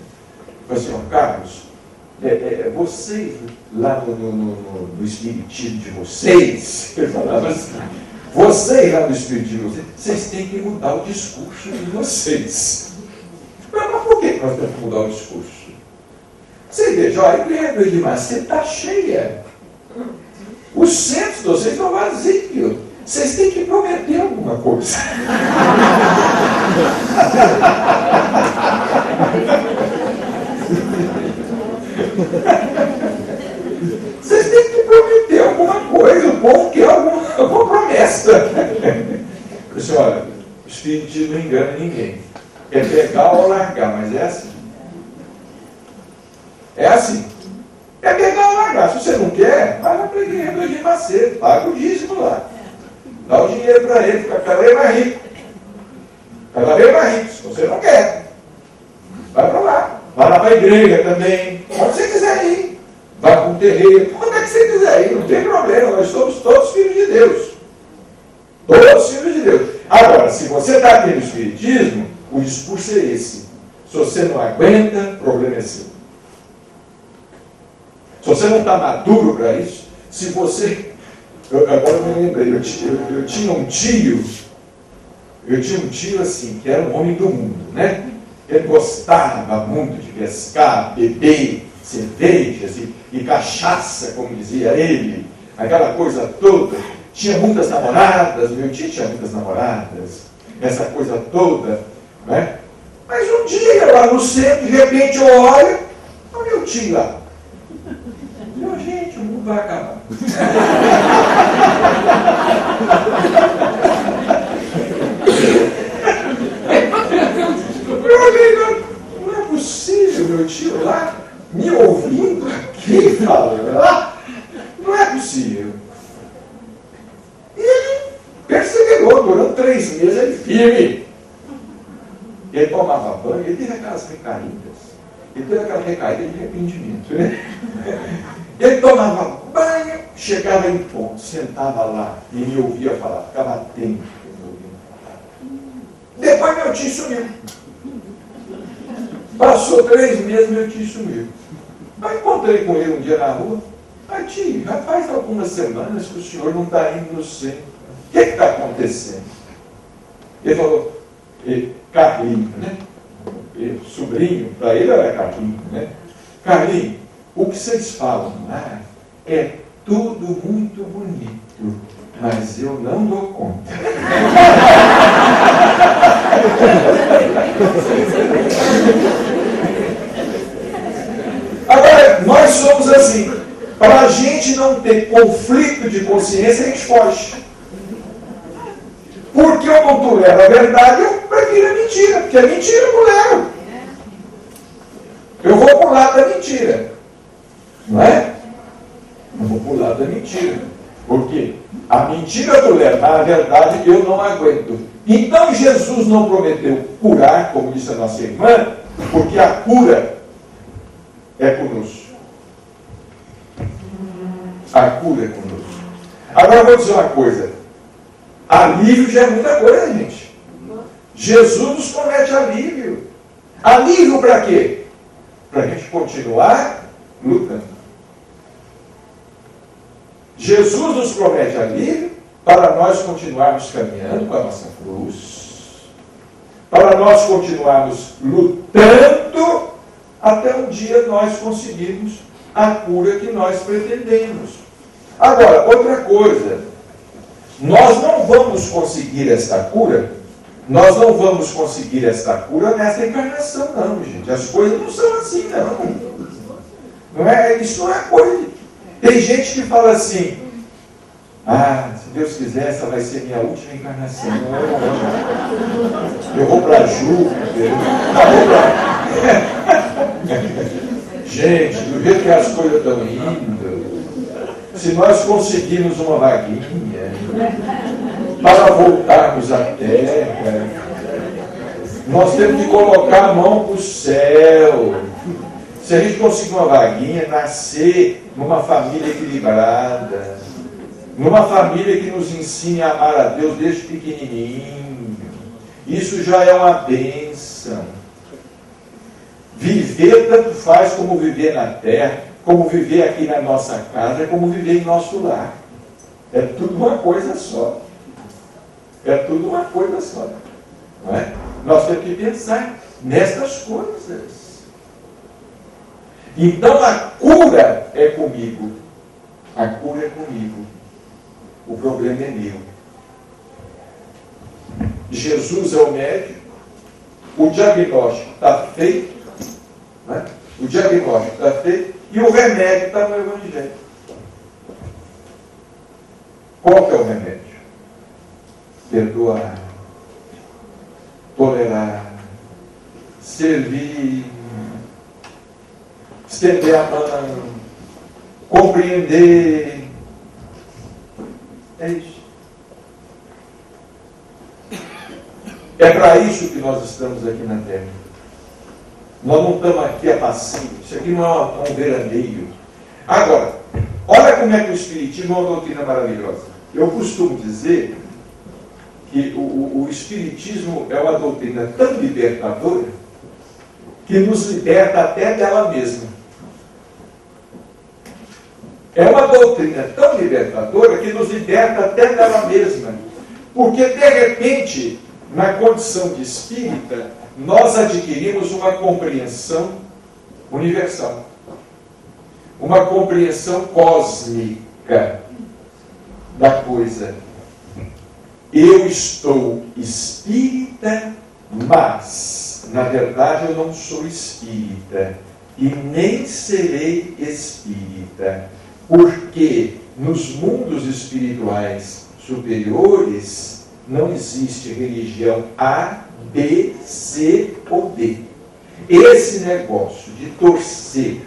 Eu falei assim, ó, Carlos, vocês lá no espiritismo de vocês, ele falava assim, vocês lá no espiritismo de vocês, vocês têm que mudar o discurso de vocês. Mas por que nós temos que mudar o discurso? Você veja, a igreja de Macedo está cheia. Os centros de vocês estão vazios. Vocês têm que prometer alguma coisa. Vocês têm que prometer alguma coisa. O povo quer alguma promessa. Eu disse, olha, o Espiritismo não engana ninguém. É pegar ou largar, mas é assim. É assim. É pegar ou largar. Se você não quer, vai lá para a igreja de Macedo, paga o dízimo lá. Dá o dinheiro para ele, fica cada vez mais rico. Cada vez mais rico. Se você não quer, vai para lá. Vai lá para a igreja também. Onde você quiser ir. Vai para um terreiro. Onde é que você quiser ir? Não tem problema. Nós somos todos filhos de Deus. Todos filhos de Deus. Agora, se você está aqui no Espiritismo, o discurso é esse. Se você não aguenta, o problema é seu. Se você não está maduro para isso, se você... agora eu me lembrei, eu tinha um tio assim, que era um homem do mundo, né? Ele gostava muito de pescar, beber, cervejas e cachaça, como dizia ele, aquela coisa toda. Tinha muitas namoradas, meu tio tinha muitas namoradas, essa coisa toda, né? Mas um dia, lá no centro, de repente eu olho, o meu tio lá. Meu, gente, o mundo vai acabar. Não é possível, meu tio lá, me ouvindo aqui, falando lá. Não é possível. E ele perseverou, durante 3 meses, ele firme. Ele tomava banho, ele teve aquelas recaídas. Ele teve aquela recaída de arrependimento, né? Ele tomava banho, chegava em ponto, sentava lá e me ouvia falar, ficava atento me ouvindo falar. Depois meu tio sumiu. Passou 3 meses, meu tio sumiu. Aí encontrei com ele um dia na rua. Aí, tio, já faz algumas semanas que o senhor não está indo no centro. O que está acontecendo? Ele falou, Carlinho, né? Sobrinho, para ele era Carlinho, né? Carlinho, o que vocês falam lá é tudo muito bonito, mas eu não dou conta. Agora, nós somos assim. Para a gente não ter conflito de consciência, a gente foge. Porque eu não tolero a verdade, eu prefiro a mentira. Porque a mentira eu tolero. Eu vou para o lado da mentira. Não é? Eu vou para o lado da mentira. Porque a mentira eu tolero, mas a verdade eu não aguento. Então Jesus não prometeu curar, como disse a nossa irmã, porque a cura é conosco. A cura é conosco. Agora eu vou dizer uma coisa. Alívio já é muita coisa, gente. Jesus nos promete alívio. Alívio para quê? Para a gente continuar lutando. Jesus nos promete alívio para nós continuarmos caminhando com a nossa cruz, para nós continuarmos lutando até um dia nós conseguirmos a cura que nós pretendemos. Agora, outra coisa, nós não vamos conseguir esta cura, nessa encarnação, não, gente. As coisas não são assim, não é, isso não é coisa. Tem gente que fala assim, se Deus quiser, essa vai ser minha última encarnação. Eu vou para Júpiter. Gente, do jeito que as coisas estão indo, se nós conseguirmos uma vaguinha para voltarmos à Terra, nós temos que colocar a mão para o céu. Se a gente conseguir uma vaguinha, nascer numa família equilibrada, numa família que nos ensine a amar a Deus desde pequenininho, isso já é uma bênção. Viver tanto faz como viver na terra, como viver aqui na nossa casa, como viver em nosso lar. É tudo uma coisa só. Não é? Nós temos que pensar nessas coisas. Então a cura é comigo. O problema é meu. Jesus é o médico. O diagnóstico está feito. Né? E o remédio está no Evangelho. Qual que é o remédio? Perdoar, tolerar, servir, estender a mão, compreender. É isso. É para isso que nós estamos aqui na Terra. Nós não estamos aqui a passeio. Isso aqui não é um veraneio. Agora, olha como é que o Espiritismo é uma doutrina maravilhosa. Eu costumo dizer que o Espiritismo é uma doutrina tão libertadora que nos liberta até dela mesma. É uma doutrina tão libertadora que nos liberta até dela mesma. Porque, de repente, na condição de espírita, nós adquirimos uma compreensão universal. Uma compreensão cósmica da coisa. Eu estou espírita, mas, na verdade, eu não sou espírita. E nem serei espírita. Porque nos mundos espirituais superiores não existe religião A, B, C ou D. Esse negócio de torcer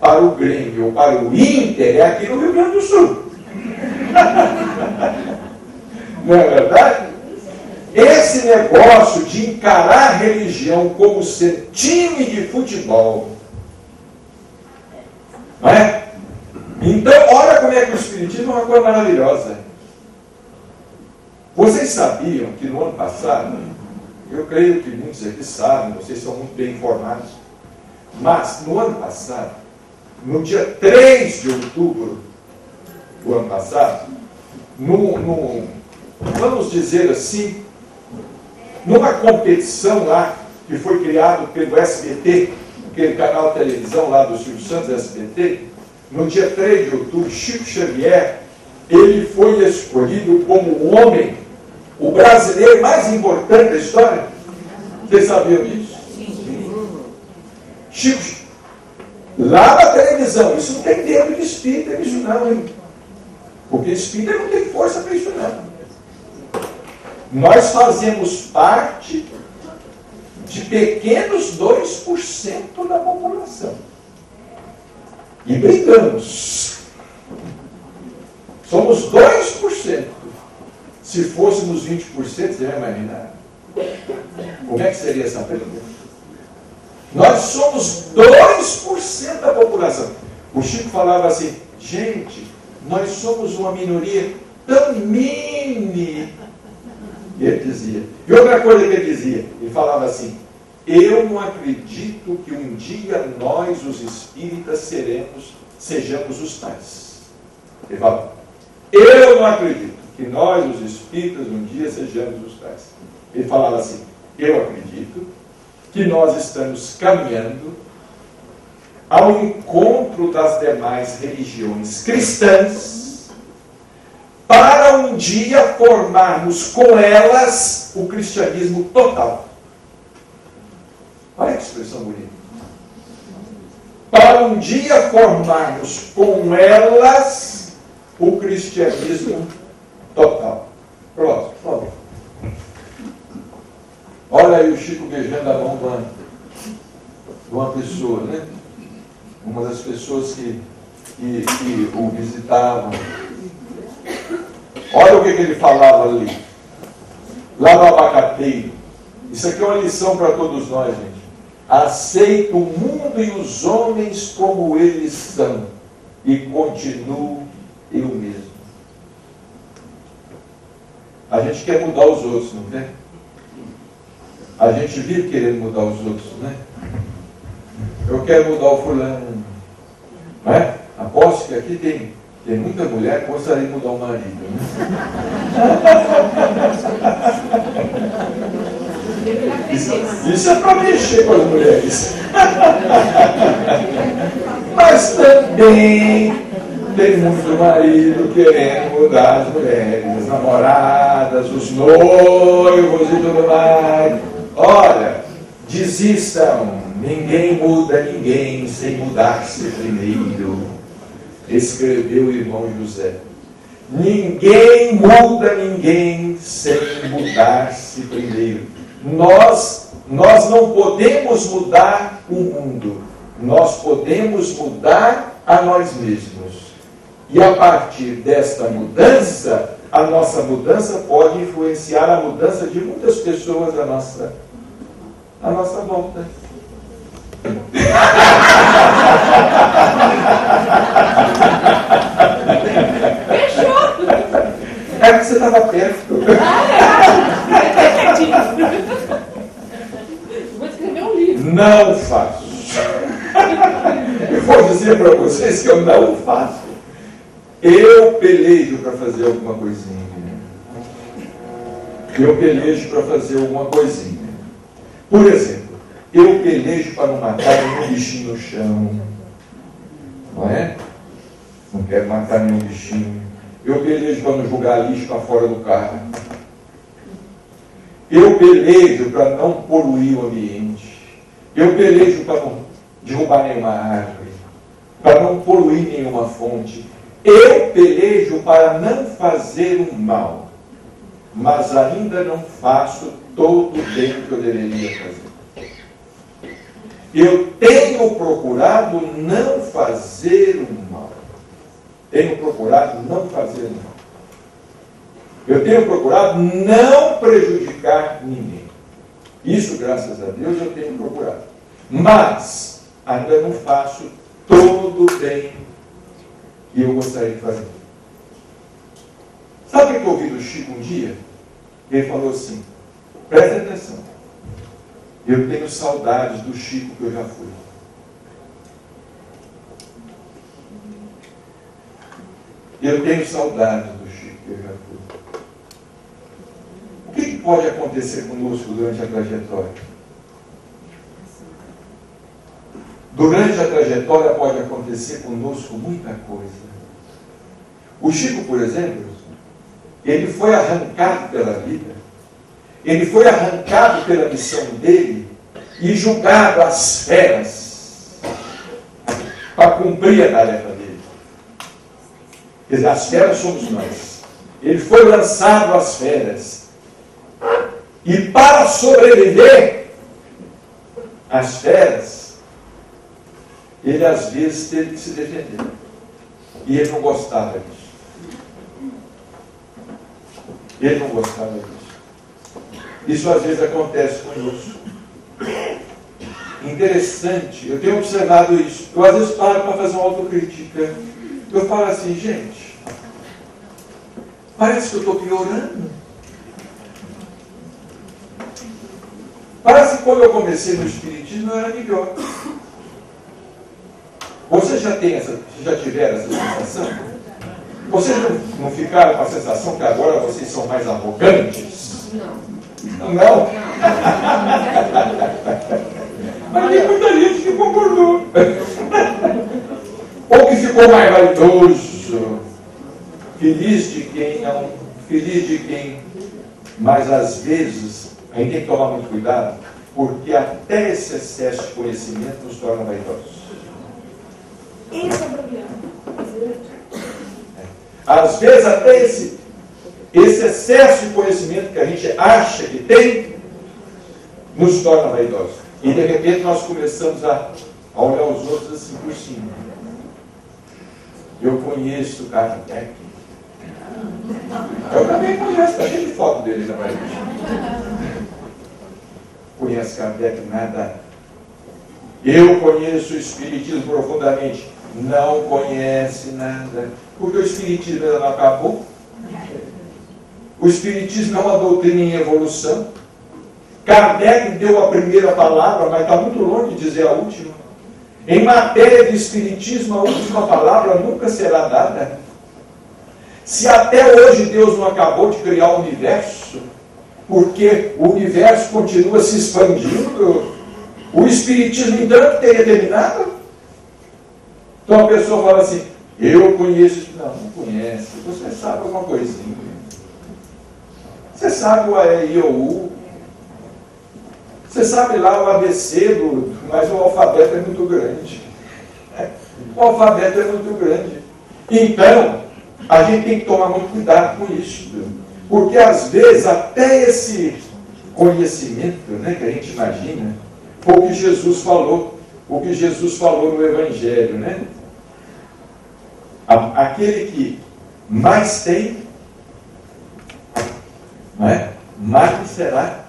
para o Grêmio ou para o Inter é aqui no Rio Grande do Sul. Não é verdade? Esse negócio de encarar a religião como ser time de futebol, não é? Então, olha como é que o Espiritismo é uma coisa maravilhosa. Vocês sabiam que no ano passado, eu creio que muitos aqui sabem, vocês são muito bem informados, Mas, no ano passado, no dia 3 de outubro do ano passado, vamos dizer assim, numa competição lá, que foi criado pelo SBT, aquele canal de televisão lá do Silvio Santos, SBT, no dia 3 de outubro, Chico Xavier, ele foi escolhido como o homem, o brasileiro mais importante da história. Vocês sabiam disso? Sim. Chico, lá na televisão, isso não tem tempo de espírita, isso não, hein? Porque espírita não tem força para isso não. Nós fazemos parte de pequenos 2% da população. E brigamos. Somos 2%. Se fôssemos 20%, você vai imaginar? Como é que seria essa briga? Nós somos 2% da população. O Chico falava assim, gente, nós somos uma minoria tão mini. Ele dizia. E outra coisa que ele dizia, ele falava assim, eu não acredito que um dia nós, os espíritas, sejamos os tais. Ele falava, eu não acredito que nós, os espíritas, um dia sejamos os tais. Ele falava assim, eu acredito que nós estamos caminhando ao encontro das demais religiões cristãs para um dia formarmos com elas o cristianismo total. Olha que expressão bonita. Para um dia formarmos com elas o cristianismo total. Próximo, por favor. Olha aí o Chico beijando a mão de uma pessoa, né? Uma das pessoas que o visitavam. Olha o que ele falava ali. Lá no abacateiro. Isso aqui é uma lição para todos nós, gente. Aceito o mundo e os homens como eles são e continuo eu mesmo. A gente quer mudar os outros, não quer? A gente vive querendo mudar os outros, né? Eu quero mudar o fulano. Não é? Aposto que aqui tem muita mulher que gostaria de mudar o marido, né? Isso é para mexer com as mulheres. Mas também tem muito marido querendo mudar as mulheres, as namoradas, os noivos e tudo mais. Olha, desistam. Ninguém muda ninguém sem mudar-se primeiro. Escreveu o irmão José. Ninguém muda ninguém sem mudar-se primeiro. Nós não podemos mudar o mundo. Nós podemos mudar a nós mesmos. E a partir desta mudança, a nossa mudança pode influenciar a mudança de muitas pessoas à nossa volta. Fechou! É que você estava perto. Vou escrever um livro. Não faço. Eu vou dizer para vocês que eu não faço. Eu pelejo para fazer alguma coisinha. Eu pelejo para fazer alguma coisinha. Por exemplo, eu pelejo para não matar nenhum bichinho no chão. Não é? Não quero matar nenhum bichinho. Eu pelejo para não jogar lixo para fora do carro. Eu pelejo para não poluir o ambiente. Eu pelejo para não derrubar nenhuma árvore. Para não poluir nenhuma fonte. Eu pelejo para não fazer o mal. Mas ainda não faço todo o bem que eu deveria fazer. Eu tenho procurado não fazer o mal. Tenho procurado não fazer o mal. Eu tenho procurado não prejudicar ninguém. Isso, graças a Deus, eu tenho procurado. Mas ainda não faço todo o bem que eu gostaria de fazer. Sabe o que eu ouvi do Chico um dia? Ele falou assim, presta atenção. Eu tenho saudades do Chico que eu já fui. Eu tenho saudade do Chico, eu já fui. O que pode acontecer conosco durante a trajetória? Durante a trajetória pode acontecer conosco muita coisa. O Chico, por exemplo, ele foi arrancado pela vida, ele foi arrancado pela missão dele e julgado às feras para cumprir a tarefa dele. Quer dizer, as feras somos nós. Ele foi lançado às feras. E para sobreviver às feras, ele às vezes teve que se defender. E ele não gostava disso. Ele não gostava disso. Isso às vezes acontece conosco. Interessante, eu tenho observado isso. Eu às vezes paro para fazer uma autocrítica. Eu falo assim, gente, parece que eu estou piorando. Parece que quando eu comecei no Espiritismo eu era melhor. Vocês já tiveram essa sensação? Vocês não ficaram com a sensação que agora vocês são mais arrogantes? Não. Não? Mas tem muita gente que concordou. Ou que ficou mais vaidoso. Feliz de quem não. Feliz de quem. Mas às vezes a gente tem que tomar muito cuidado, porque até esse excesso de conhecimento nos torna vaidosos. Esse é o problema. Às vezes até esse excesso de conhecimento que a gente acha que tem, nos torna vaidosos. E de repente nós começamos a olhar os outros assim por cima. Eu conheço Kardec. Eu também conheço, está cheio de foto dele na parede. Conhece Kardec nada. Eu conheço o Espiritismo profundamente. Não conhece nada. Porque o Espiritismo ainda não acabou. O Espiritismo é uma doutrina em evolução. Kardec deu a primeira palavra, mas está muito longe de dizer a última. Em matéria de Espiritismo, a última palavra nunca será dada. Se até hoje Deus não acabou de criar o universo, porque o universo continua se expandindo, o Espiritismo então teria terminado? Então a pessoa fala assim, eu conheço. Não conhece. Você sabe alguma coisinha. Você sabe o AEIOU. Você sabe lá o ABC, mas o alfabeto é muito grande. O alfabeto é muito grande. Então, a gente tem que tomar muito cuidado com isso. Porque às vezes até esse conhecimento, né, que a gente imagina, foi o que Jesus falou. O que Jesus falou no Evangelho, né? Aquele que mais tem, não é? Mais será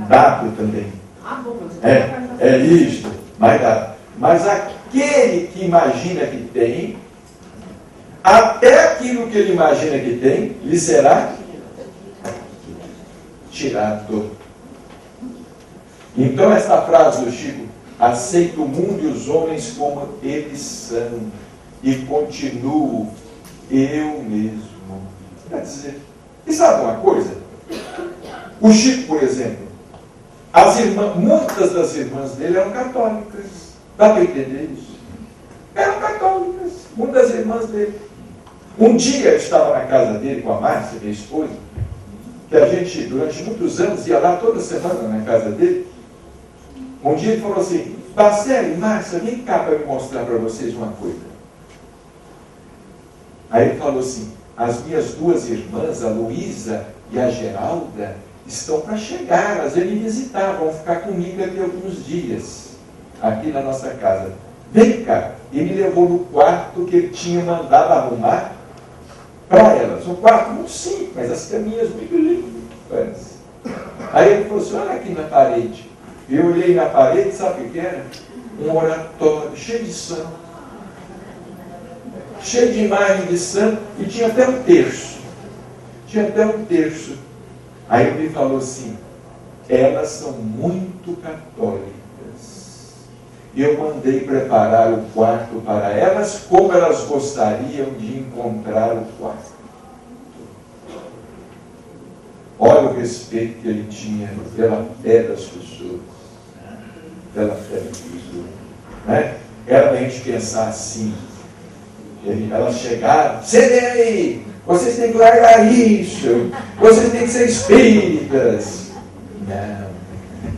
dado também. É isto, mais dado. Mas aquele que imagina que tem, até aquilo que ele imagina que tem, lhe será tirado. Então esta frase do Chico, aceito o mundo e os homens como eles são, e continuo eu mesmo. Quer dizer, e sabe uma coisa? O Chico, por exemplo, muitas das irmãs dele eram católicas. Dá para entender isso? Eram católicas, muitas das irmãs dele. Um dia eu estava na casa dele com a Márcia, minha esposa, que a gente, durante muitos anos, ia lá toda semana na casa dele. Um dia ele falou assim, Marcelo e Márcia, vem cá para me mostrar para vocês uma coisa. Aí ele falou assim, as minhas duas irmãs, a Luísa e a Geralda, estão para chegar, elas vêm me visitar, vão ficar comigo aqui alguns dias, aqui na nossa casa. Vem cá. E me levou no quarto que ele tinha mandado arrumar para elas. Um quarto muito simples, mas as caminhas muito limpas. Aí ele falou assim, olha aqui na parede. Eu olhei na parede, sabe o que era? Um oratório cheio de santo. Cheio de imagem de santo, e tinha até um terço. Aí ele me falou assim, elas são muito católicas. e eu mandei preparar o quarto para elas, como elas gostariam de encontrar o quarto. Olha o respeito que ele tinha pela fé das pessoas. Pela fé das pessoas. Né? Era para a gente pensar assim. Elas chegaram, sentem aí, vocês têm que largar isso, vocês têm que ser espíritas. Não,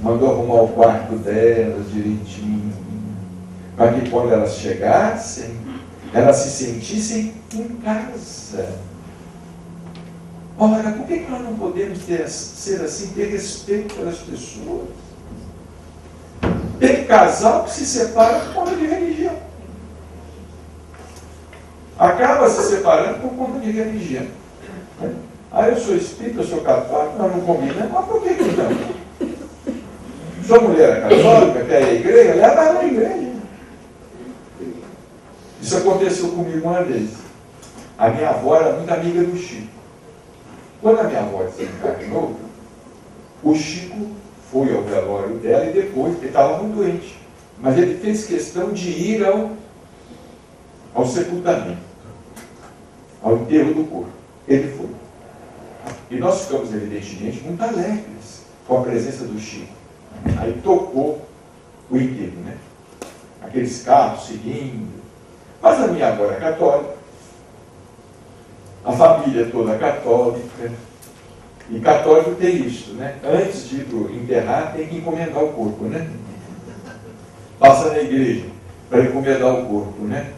mandou arrumar o quarto delas direitinho, para que quando elas chegassem, elas se sentissem em casa. Ora, por que nós não podemos ser assim, ter respeito pelas pessoas? Tem casal que se separa por conta de religião. Acaba se separando por conta de religião. Ah, eu sou espírita, eu sou católico, nós não combinamos. Mas por que não? Sua mulher é católica, quer ir à igreja, leva ela à igreja. Isso aconteceu comigo uma vez. A minha avó era muito amiga do Chico. Quando a minha avó desencarnou, o Chico foi ao velório dela e depois, ele estava muito doente, mas ele fez questão de ir ao sepultamento, ao enterro do corpo. Ele foi. E nós ficamos, evidentemente, muito alegres com a presença do Chico. Aí tocou o enterro, né? Aqueles carros seguindo. Mas a minha avó era católica, a família toda católica, e católico tem isso, né? Antes de ir para enterrar, tem que encomendar o corpo, né? Passa na igreja para encomendar o corpo, né?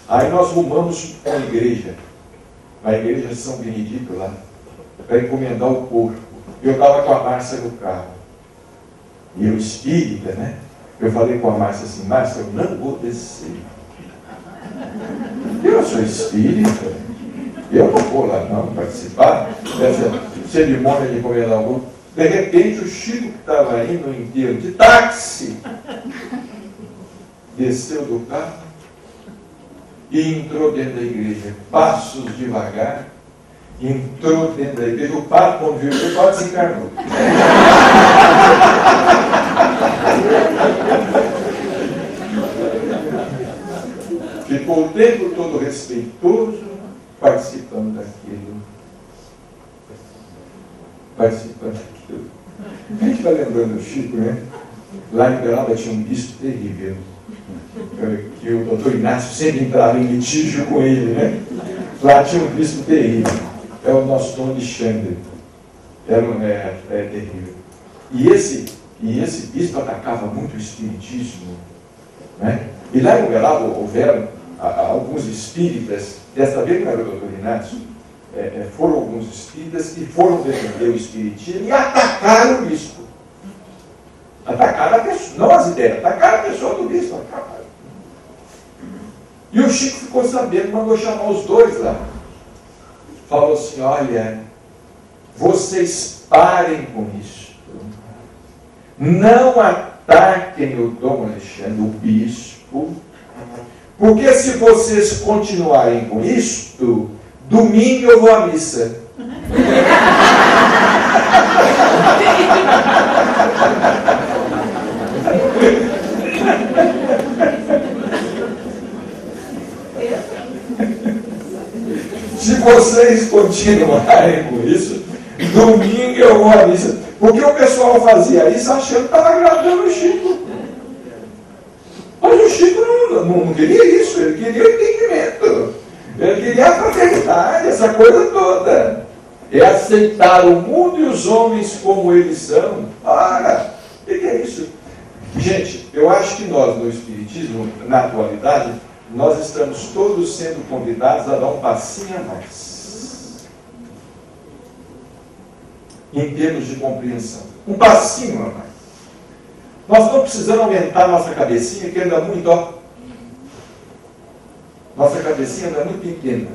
Aí nós rumamos a igreja de São Benedito lá, para encomendar o corpo. Eu estava com a Márcia no carro, e eu espírita, né? Eu falei com a Márcia assim, Márcia, eu não vou descer. Eu sou espírita, eu não vou lá não participar dessa cerimônia de encomendar o corpo. De repente o Chico, que estava indo no enterro de táxi, desceu do carro e entrou dentro da igreja, passos devagar, entrou dentro da igreja. O padre, quando viu, o padre se encarnou. Ficou o tempo todo respeitoso, participando daquilo. A gente vai lembrando do Chico, né? Lá em Uberaba tinha um bispo terrível, que o doutor Inácio sempre entrava em litígio com ele, né? Lá tinha um bispo terrível, é o nosso Dom Alexandre, é terrível. E esse bispo atacava muito o espiritismo, né? E lá em Uberaba houveram alguns espíritas, desta vez não era o doutor Inácio, foram alguns espíritas que foram defender o espiritismo e atacaram o bispo. Atacaram a pessoa, não as ideias, atacaram a pessoa do bispo. E o Chico ficou sabendo, mandou chamar os dois lá. Falou assim, olha, vocês parem com isso. Não ataquem o Dom Alexandre, o bispo, porque se vocês continuarem com isto, domingo eu vou à missa. Se vocês continuarem com isso, domingo eu vou à missa. Porque o pessoal fazia isso achando que estava agradando o Chico. Mas o Chico não queria isso, ele queria o entendimento. Ele queria a fraternidade, essa coisa toda. É aceitar o mundo e os homens como eles são. Ora, o que é isso? Gente, eu acho que nós, no Espiritismo, na atualidade, nós estamos todos sendo convidados a dar um passinho a mais. Em termos de compreensão. Um passinho a mais. Nós não precisamos aumentar nossa cabecinha, que anda muito, ó. Nossa cabecinha anda muito pequena.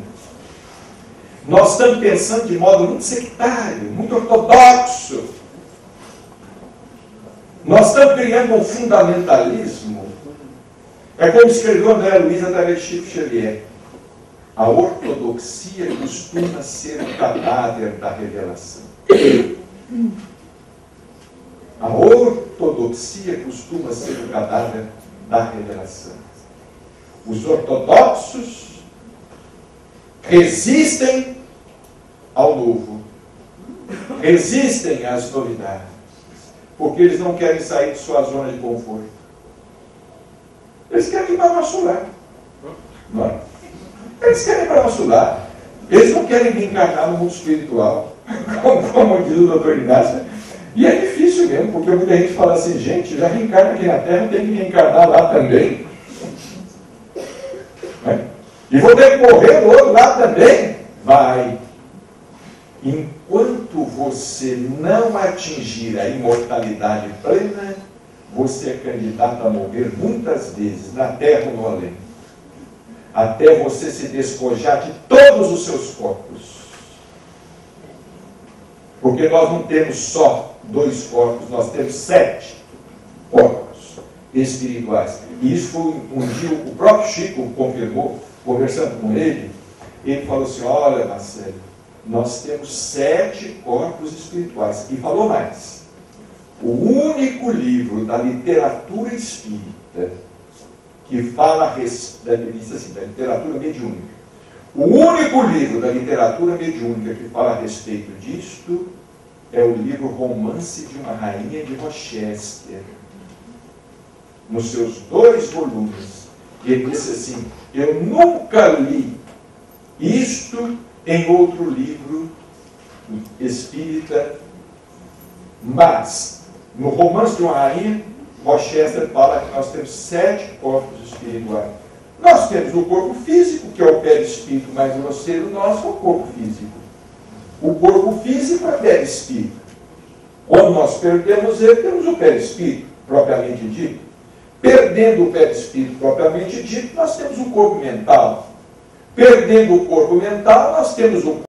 Nós estamos pensando de modo muito sectário, muito ortodoxo. Nós estamos criando um fundamentalismo. É como escreveu André Luiz através de Chico Xavier. A ortodoxia costuma ser o cadáver da revelação. A ortodoxia costuma ser o cadáver da revelação. Os ortodoxos resistem ao novo, resistem às novidades, porque eles não querem sair de sua zona de conforto. Eles querem ir para nosso lar. Não é? Eles querem ir para nosso lar. Eles não querem reencarnar no mundo espiritual, como diz o doutor Inácio. E é difícil mesmo, porque muita gente fala assim, gente, já reencarna aqui na Terra, tem que reencarnar lá também. E vou ter que morrer do outro lado também? Vai. Enquanto você não atingir a imortalidade plena, você é candidato a morrer muitas vezes, na Terra ou no além. Até você se despojar de todos os seus corpos. Porque nós não temos só 2 corpos, nós temos 7 corpos espirituais. E isso foi um dia o próprio Chico confirmou, conversando com ele falou assim, olha Marcelo, nós temos 7 corpos espirituais. E falou mais, o único livro da literatura espírita que fala da literatura mediúnica, o único livro da literatura mediúnica que fala a respeito disto é o livro Romance de uma Rainha de Rochester. Nos seus 2 volumes, ele disse assim, eu nunca li isto em outro livro espírita, mas no Romance de uma Rainha, Rochester fala que nós temos 7 corpos espirituais. Nós temos o corpo físico, que é o perispírito mais grosseiro nosso, é o corpo físico. O corpo físico é perispírito. Quando nós perdemos ele, temos o perispírito, propriamente dito. Perdendo o perispírito propriamente dito, nós temos o corpo mental. Perdendo o corpo mental, nós temos o